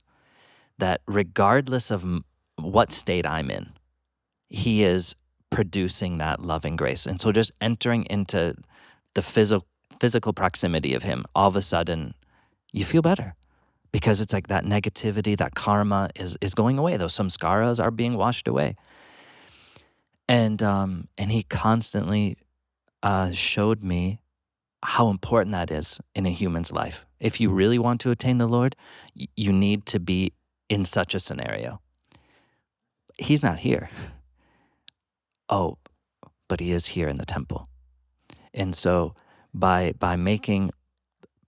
that regardless of what state I'm in, he is producing that love and grace. And so just entering into the physical proximity of him, all of a sudden you feel better, because it's like that negativity, that karma is going away. Those samskaras are being washed away. And he constantly showed me how important that is in a human's life. If you really want to attain the Lord, you need to be in such a scenario. He's not here. Oh, but he is here in the temple. And so by making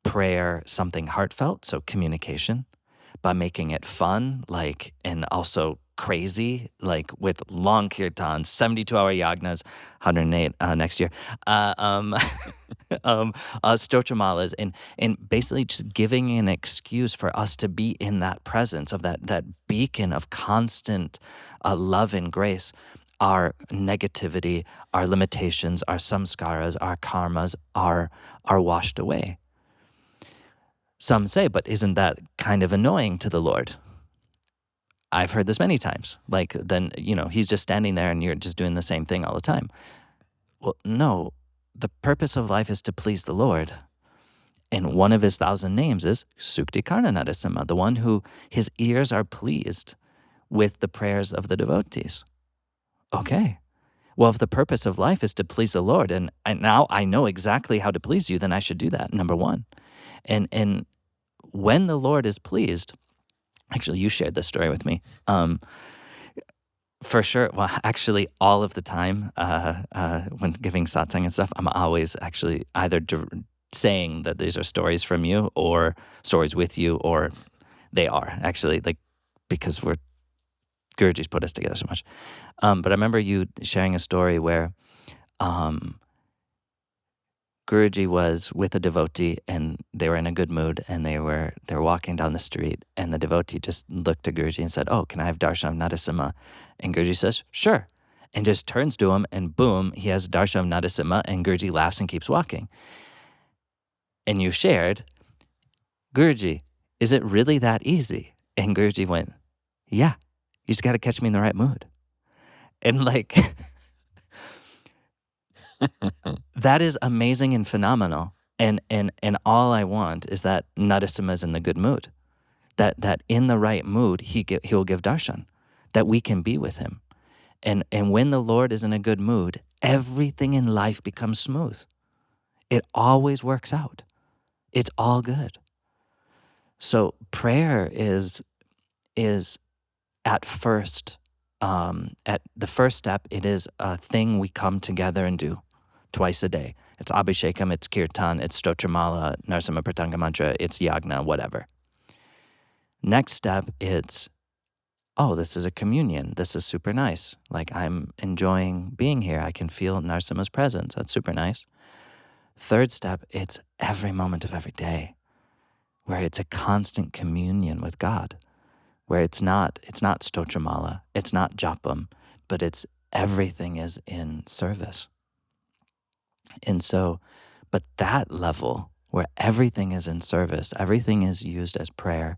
prayer something heartfelt, so communication, by making it fun, and also crazy, with long kirtans, 72-hour yagnas, 108 next year, stochamalas, and basically just giving an excuse for us to be in that presence of that beacon of constant love and grace. Our negativity, our limitations, our samskaras, our karmas are washed away. Some say, but isn't that kind of annoying to the Lord? I've heard this many times. Then, he's just standing there and you're just doing the same thing all the time. Well, no, the purpose of life is to please the Lord. And one of his 1,000 names is Suktikarna Narasimha, the one who his ears are pleased with the prayers of the devotees. Okay. Well, if the purpose of life is to please the Lord, and now I know exactly how to please you, then I should do that, number one. And when the Lord is pleased, actually, you shared this story with me. For sure. Well, actually, all of the time when giving satsang and stuff, I'm always actually either saying that these are stories from you or stories with you, or they are actually, because Guruji's put us together so much. But I remember you sharing a story where Guruji was with a devotee and they were in a good mood, and they were walking down the street, and the devotee just looked to Guruji and said, oh, can I have darshan of Narasimha? And Guruji says, sure. And just turns to him, and boom, he has darshan of Narasimha, and Guruji laughs and keeps walking. And you shared, Guruji, is it really that easy? And Guruji went, yeah, you just got to catch me in the right mood. And that is amazing and phenomenal. And all I want is that Narasimha is in the good mood. That in the right mood, he'll give darshan, that we can be with him. And when the Lord is in a good mood, everything in life becomes smooth. It always works out. It's all good. So prayer is at first, at the first step, it is a thing we come together and do twice a day. It's abhishekam, it's kirtan, it's stotramala, Narasimha Pratanga Mantra, it's yagna, whatever. Next step, it's, oh, this is a communion. This is super nice. I'm enjoying being here. I can feel Narasimha's presence. That's super nice. Third step, it's every moment of every day, where it's a constant communion with God, where it's not stotramala, it's not japam, but it's everything is in service. And so, but that level where everything is in service, everything is used as prayer,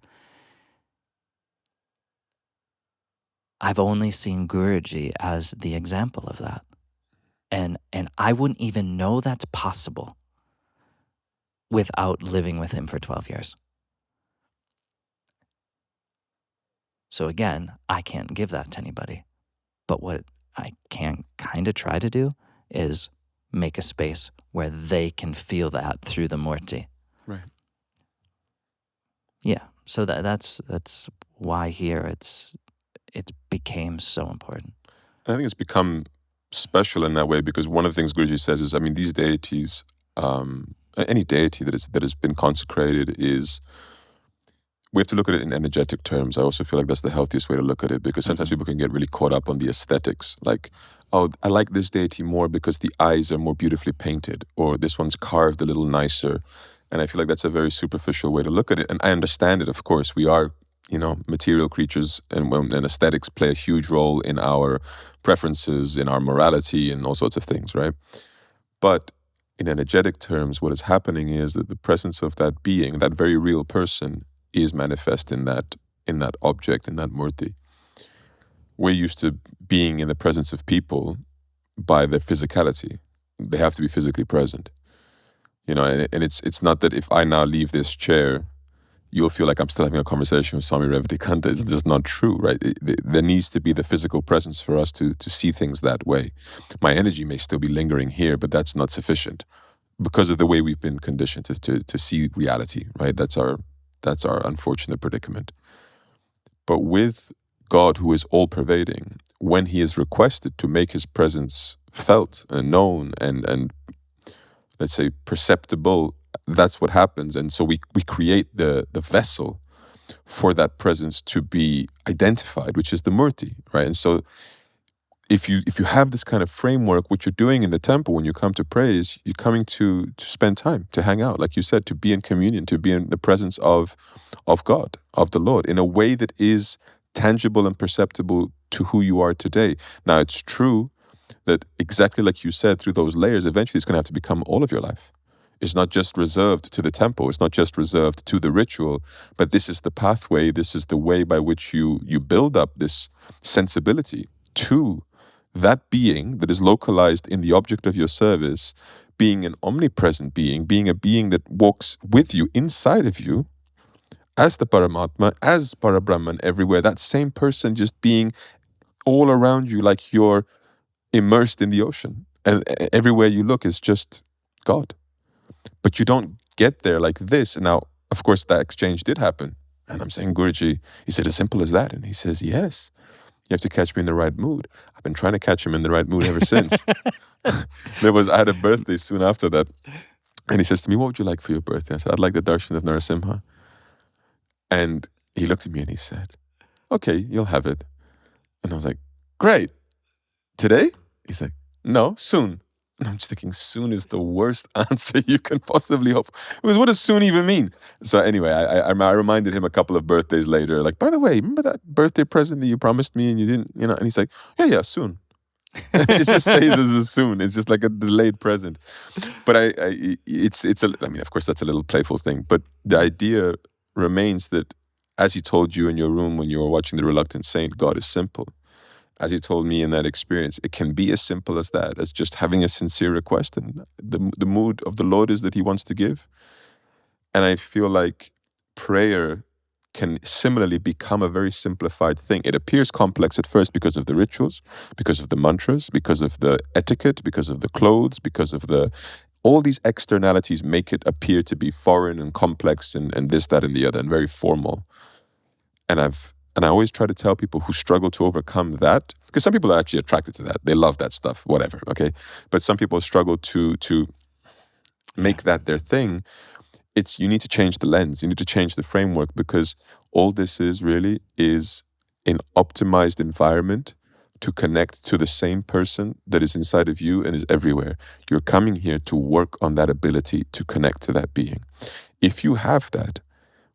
I've only seen Guruji as the example of that. And I wouldn't even know that's possible without living with him for 12 years. So again, I can't give that to anybody. But what I can kind of try to do is make a space where they can feel that through the Murti. Right. Yeah. So that's why here it became so important. And I think it's become special in that way because one of the things Guruji says is, I mean, these deities, any deity that has been consecrated is, we have to look at it in energetic terms. I also feel like that's the healthiest way to look at it because sometimes people can get really caught up on the aesthetics. Like, oh, I like this deity more because the eyes are more beautifully painted, or this one's carved a little nicer. And I feel like that's a very superficial way to look at it. And I understand it, of course. We are, material creatures, and aesthetics play a huge role in our preferences, in our morality, and all sorts of things, right? But in energetic terms, what is happening is that the presence of that being, that very real person, is manifest in that object, in that murti. We're used to being in the presence of people by their physicality. They have to be physically present. And it's not that if I now leave this chair, you'll feel like I'm still having a conversation with Swami Revatikaanta. It's just not true, right? There needs to be the physical presence for us to see things that way. My energy may still be lingering here, but that's not sufficient because of the way we've been conditioned to see reality, right? That's our unfortunate predicament. But with God, who is all-pervading, when he is requested to make his presence felt and known and let's say perceptible, that's what happens. And so we create the vessel for that presence to be identified, which is the murti, right? And so if you have this kind of framework, what you're doing in the temple when you come to pray is you're coming to spend time, to hang out, like you said, to be in communion, to be in the presence of God, of the Lord, in a way that is tangible and perceptible to who you are today. Now, it's true that exactly like you said, through those layers, eventually it's going to have to become all of your life. It's not just reserved to the temple. It's not just reserved to the ritual, but this is the pathway. This is the way by which you build up this sensibility to that being that is localized in the object of your service, being an omnipresent being a being that walks with you, inside of you, as the Paramatma, as Parabrahman everywhere, that same person just being all around you like you're immersed in the ocean. And everywhere you look is just God. But you don't get there like this. And now, of course, that exchange did happen. And I'm saying, Guruji, is it as simple as that? And he says, yes. You have to catch me in the right mood. I've been trying to catch him in the right mood ever since. I had a birthday soon after that. And he says to me, what would you like for your birthday? I said, I'd like the darshan of Narasimha. And he looked at me and he said, okay, you'll have it. And I was like, great. Today? He's like, no, soon. And I'm just thinking, soon is the worst answer you can possibly hope. Because what does soon even mean? So anyway, I reminded him a couple of birthdays later, like, by the way, remember that birthday present that you promised me and you didn't, and he's like, yeah, soon. It just stays as a soon. It's just like a delayed present. But of course that's a little playful thing, but the idea remains that as he told you in your room when you were watching The Reluctant Saint, God is simple. As he told me in that experience, it can be as simple as that, as just having a sincere request. And the mood of the Lord is that he wants to give. And I feel like prayer can similarly become a very simplified thing. It appears complex at first because of the rituals, because of the mantras, because of the etiquette, because of the clothes, because of all these externalities make it appear to be foreign and complex and this, that, and the other, and very formal. And I always try to tell people who struggle to overcome that, because some people are actually attracted to that. They love that stuff, whatever, okay? But some people struggle to make that their thing. You need to change the lens. You need to change the framework, because all this is really is an optimized environment to connect to the same person that is inside of you and is everywhere. You're coming here to work on that ability to connect to that being. If you have that,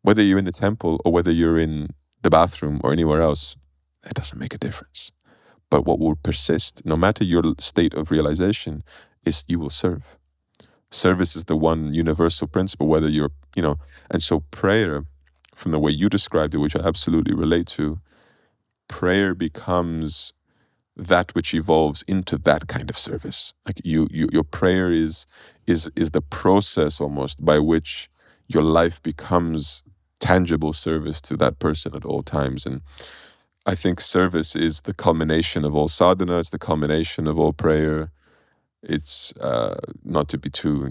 whether you're in the temple or whether you're in the bathroom or anywhere else, it doesn't make a difference. But what will persist, no matter your state of realization, is you will serve. Service is the one universal principle, whether you're, and so prayer, from the way you described it, which I absolutely relate to, prayer becomes that which evolves into that kind of service. Like your prayer is the process almost by which your life becomes tangible service to that person at all times. And I think service is the culmination of all sadhana. It's the culmination of all prayer. It's not to be too,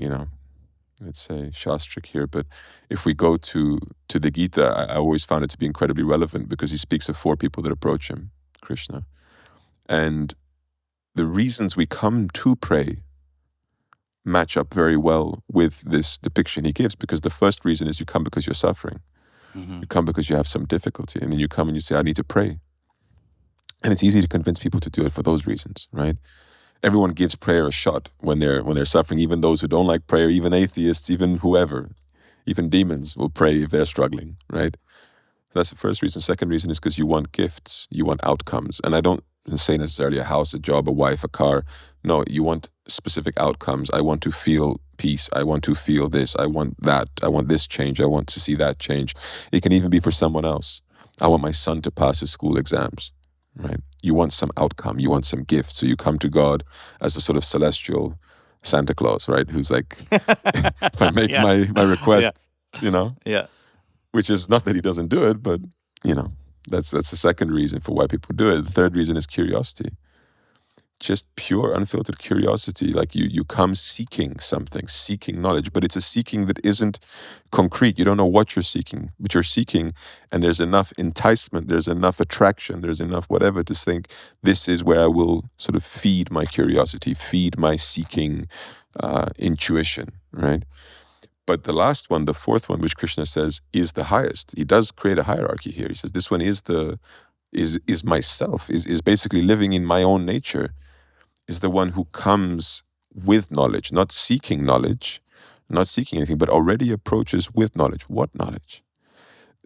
let's say shastric here, but if we go to the Gita, I always found it to be incredibly relevant because he speaks of 4 people that approach him, Krishna. And the reasons we come to pray match up very well with this depiction he gives, because the first reason is you come because you're suffering. You come because you have some difficulty, and then you come and you say, I need to pray. And it's easy to convince people to do it for those reasons, right? Everyone gives prayer a shot when they're suffering, even those who don't like prayer, even atheists, even whoever, even demons will pray if they're struggling, right? That's the first reason. Second reason is because you want gifts, you want outcomes. And I don't say necessarily a house, a job, a wife, a car. No, you want specific outcomes. I want to feel peace. I want to feel this. I want that. I want this change. I want to see that change. It can even be for someone else. I want my son to pass his school exams, right? You want some outcome. You want some gift. So you come to God as a sort of celestial Santa Claus, right? Who's like, if I make my request, Yeah. Which is not that he doesn't do it, but, that's the second reason for why people do it. The third reason is curiosity. Just pure, unfiltered curiosity. Like you come seeking something, seeking knowledge, but it's a seeking that isn't concrete. You don't know what you're seeking, but you're seeking, and there's enough enticement, there's enough attraction, there's enough whatever to think, this is where I will sort of feed my curiosity, feed my seeking intuition, right? But the last one, the fourth one, which Krishna says is the highest. He does create a hierarchy here. He says this one is myself, is basically living in my own nature, is the one who comes with knowledge, not seeking knowledge, not seeking anything, but already approaches with knowledge. What knowledge?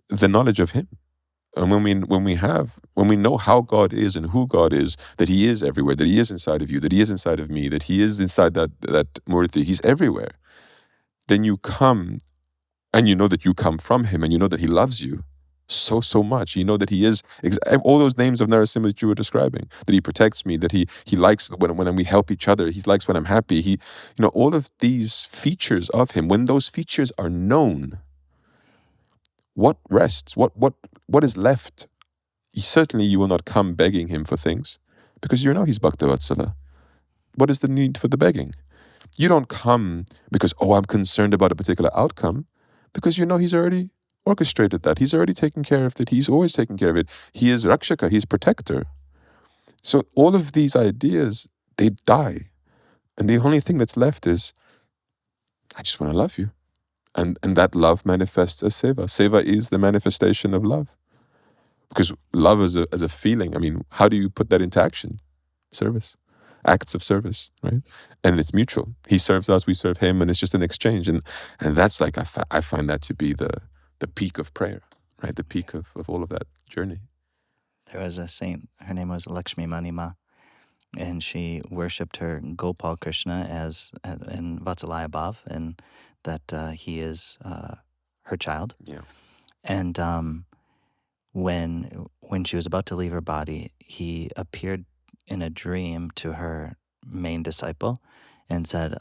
The knowledge of him. And when we know how God is and who God is, that he is everywhere, that he is inside of you, that he is inside of me, that he is inside that murti, he's everywhere. Then you come, and you know that you come from him, and you know that he loves you so much. You know that he is all those names of Narasimha that you were describing, that he protects me, that he likes when we help each other, he likes when I'm happy. All of these features of him, when those features are known, what rests? What is left? Certainly you will not come begging him for things, because you know he's Bhaktavatsala. What is the need for the begging? You don't come because, I'm concerned about a particular outcome, because you know he's already orchestrated that. He's already taken care of it. He's always taken care of it. He is Rakshaka, he's protector. So all of these ideas, they die. And the only thing that's left is, I just want to love you. And that love manifests as seva. Seva is the manifestation of love. Because love as a feeling, how do you put that into action? Service. Acts of service, right? And it's mutual. He serves us, we serve him, and it's just an exchange. And that's like, I find that to be the peak of prayer, right? The peak of all of that journey. There was a saint, her name was Lakshmi Manima, and she worshipped her Gopal Krishna as in Vatsalaya Bhav, and that he is her child. Yeah. And when she was about to leave her body, he appeared in a dream to her main disciple and said,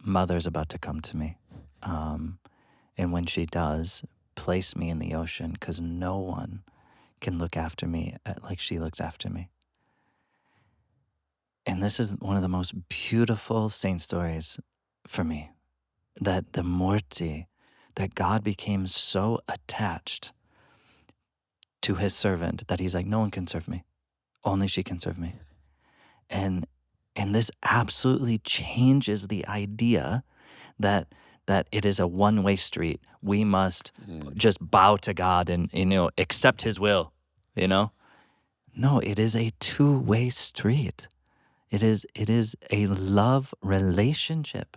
mother's about to come to me. And when she does, place me in the ocean, because no one can look after me like she looks after me. And this is one of the most beautiful saint stories for me, that the Murti, that God became so attached to his servant that he's like, no one can serve me. Only she can serve me. And this absolutely changes the idea that it is a one-way street. We must just bow to God and accept his will, No, it is a two-way street. It is a love relationship.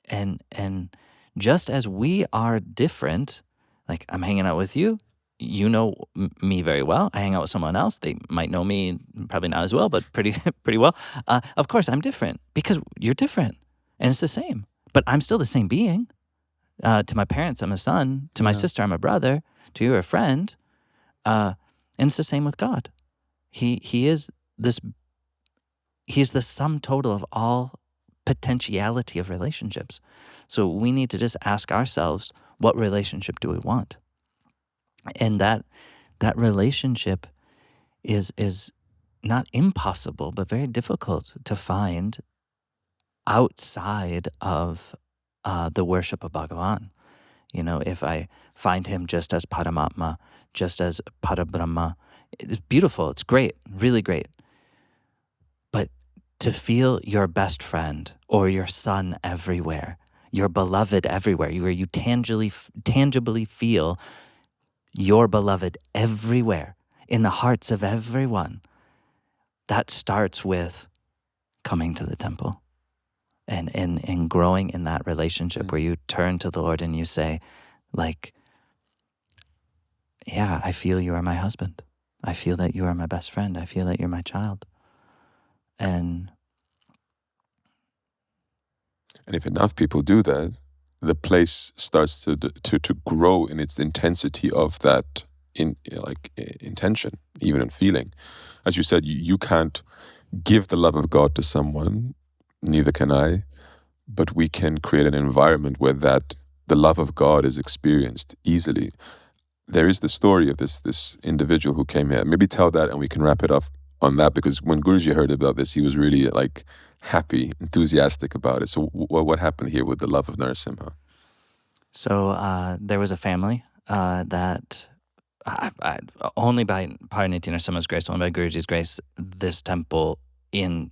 And just as we are different, like I'm hanging out with you, you know me very well. I hang out with someone else. They might know me, probably not as well, but pretty well. Of course, I'm different because you're different, and it's the same. But I'm still the same being. To my parents, I'm a son. To my sister, I'm a brother. To you, a friend. And it's the same with God. He is this. He's the sum total of all potentiality of relationships. So we need to just ask ourselves, what relationship do we want? And that relationship is not impossible, but very difficult to find outside of the worship of Bhagavan. If I find him just as Paramatma, just as Parabrahma, it's beautiful, it's great, really great. But to feel your best friend or your son everywhere, your beloved everywhere, where you tangibly feel your beloved everywhere, in the hearts of everyone, that starts with coming to the temple and growing in that relationship where you turn to the Lord and you say, like, yeah, I feel you are my husband. I feel that you are my best friend. I feel that you're my child. And if enough people do that, the place starts to grow in its intensity of that intention, even in feeling. As you said, you can't give the love of God to someone, neither can I, but we can create an environment where the love of God is experienced easily. There is the story of this individual who came here. Maybe tell that and we can wrap it up on that, because when Guruji heard about this, he was really happy, enthusiastic about it. So what happened here with the love of Narasimha? So there was a family that only by Pariniti Narasimha's grace, only by Guruji's grace, this temple in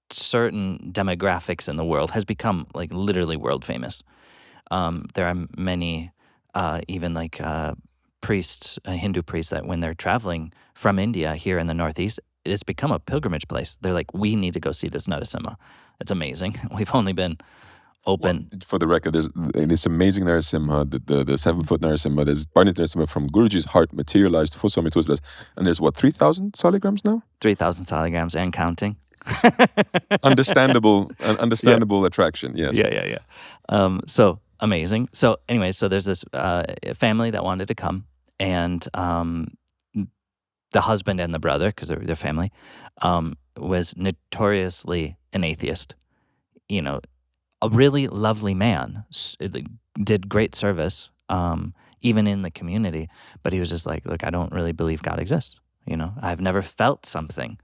certain demographics in the world has become literally world famous. There are many, even priests, Hindu priests, that when they're traveling from India here in the Northeast, it's become a pilgrimage place. They're like, we need to go see this Narasimha. It's amazing. We've only been open. Well, for the record, there's this amazing Narasimha, the 7-foot Narasimha. There's Parnit Narasimha from Guruji's heart materialized for Swami Tulsidas. And there's 3,000 soligrams now? 3,000 soligrams and counting. Understandable attraction, yes. Yeah. So amazing. So anyway, so there's this family that wanted to come, and the husband and the brother, because they're family, was notoriously an atheist. A really lovely man, did great service, even in the community, but he was just like, look, I don't really believe God exists. I've never felt something.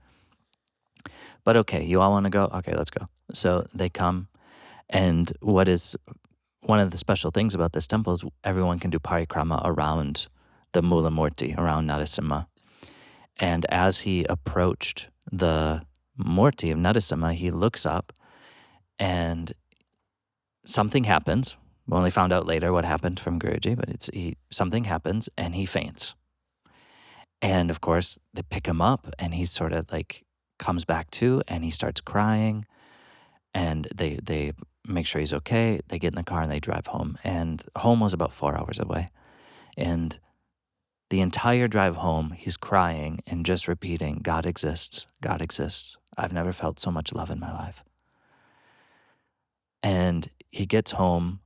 But okay, you all want to go? Okay, let's go. So they come, and what is one of the special things about this temple is everyone can do parikrama around the Mula Murti, around Narasimha. And as he approached the Murti of Narasimha, he looks up, and something happens. We only found out later what happened from Guruji, but something happens, and he faints. And of course, they pick him up, and he sort of comes back to, and he starts crying, and they make sure he's okay. They get in the car and they drive home, and home was about 4 hours away. And the entire drive home, he's crying and just repeating, God exists, God exists. I've never felt so much love in my life. And he gets home,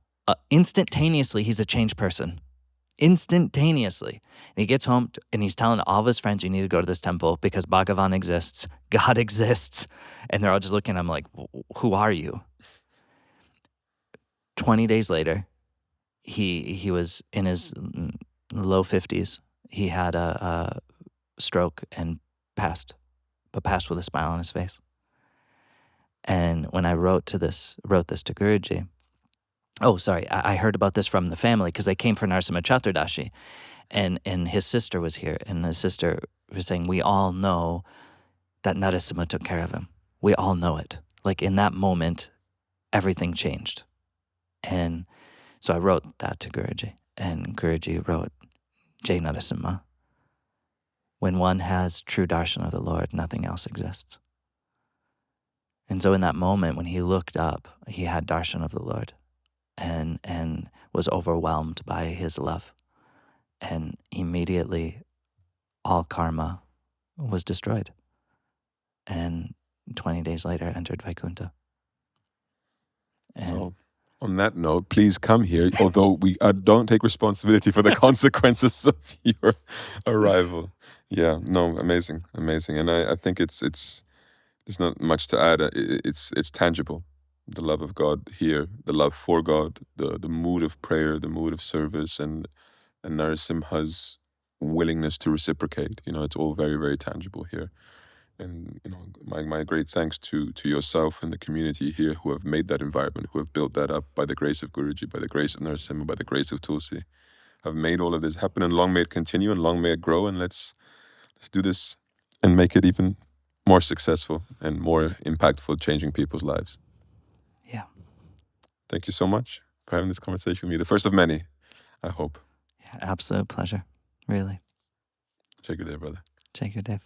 instantaneously, he's a changed person. Instantaneously. And he gets home and he's telling all of his friends, you need to go to this temple because Bhagavan exists, God exists. And they're all just looking at him like, who are you? 20 days later, he was in his low 50s. He had a stroke and passed, but passed with a smile on his face. And when I wrote this to Guruji, I heard about this from the family because they came for Narasimha Chaturdashi, and his sister was here, and his sister was saying, we all know that Narasimha took care of him. We all know it. In that moment, everything changed. And so I wrote that to Guruji, and Guruji wrote, Jai Narasimha. When one has true darshan of the Lord, nothing else exists. And so in that moment, when he looked up, he had darshan of the Lord and was overwhelmed by his love. And immediately, all karma was destroyed. And 20 days later, entered Vaikuntha. And So On that note, please come here, although we don't take responsibility for the consequences of your arrival. Yeah, no, amazing. And I think there's not much to add. It's tangible. The love of God here, the love for God, the mood of prayer, the mood of service, and Narasimha's willingness to reciprocate. It's all very, very tangible here. And my great thanks to yourself and the community here who have made that environment, who have built that up by the grace of Guruji, by the grace of Narasimha, by the grace of Tulsi, have made all of this happen, and long may it continue and long may it grow, and let's do this and make it even more successful and more impactful, changing people's lives. Yeah. Thank you so much for having this conversation with me. The first of many, I hope. Yeah, absolute pleasure. Really. Take care, brother. Take care, Dave.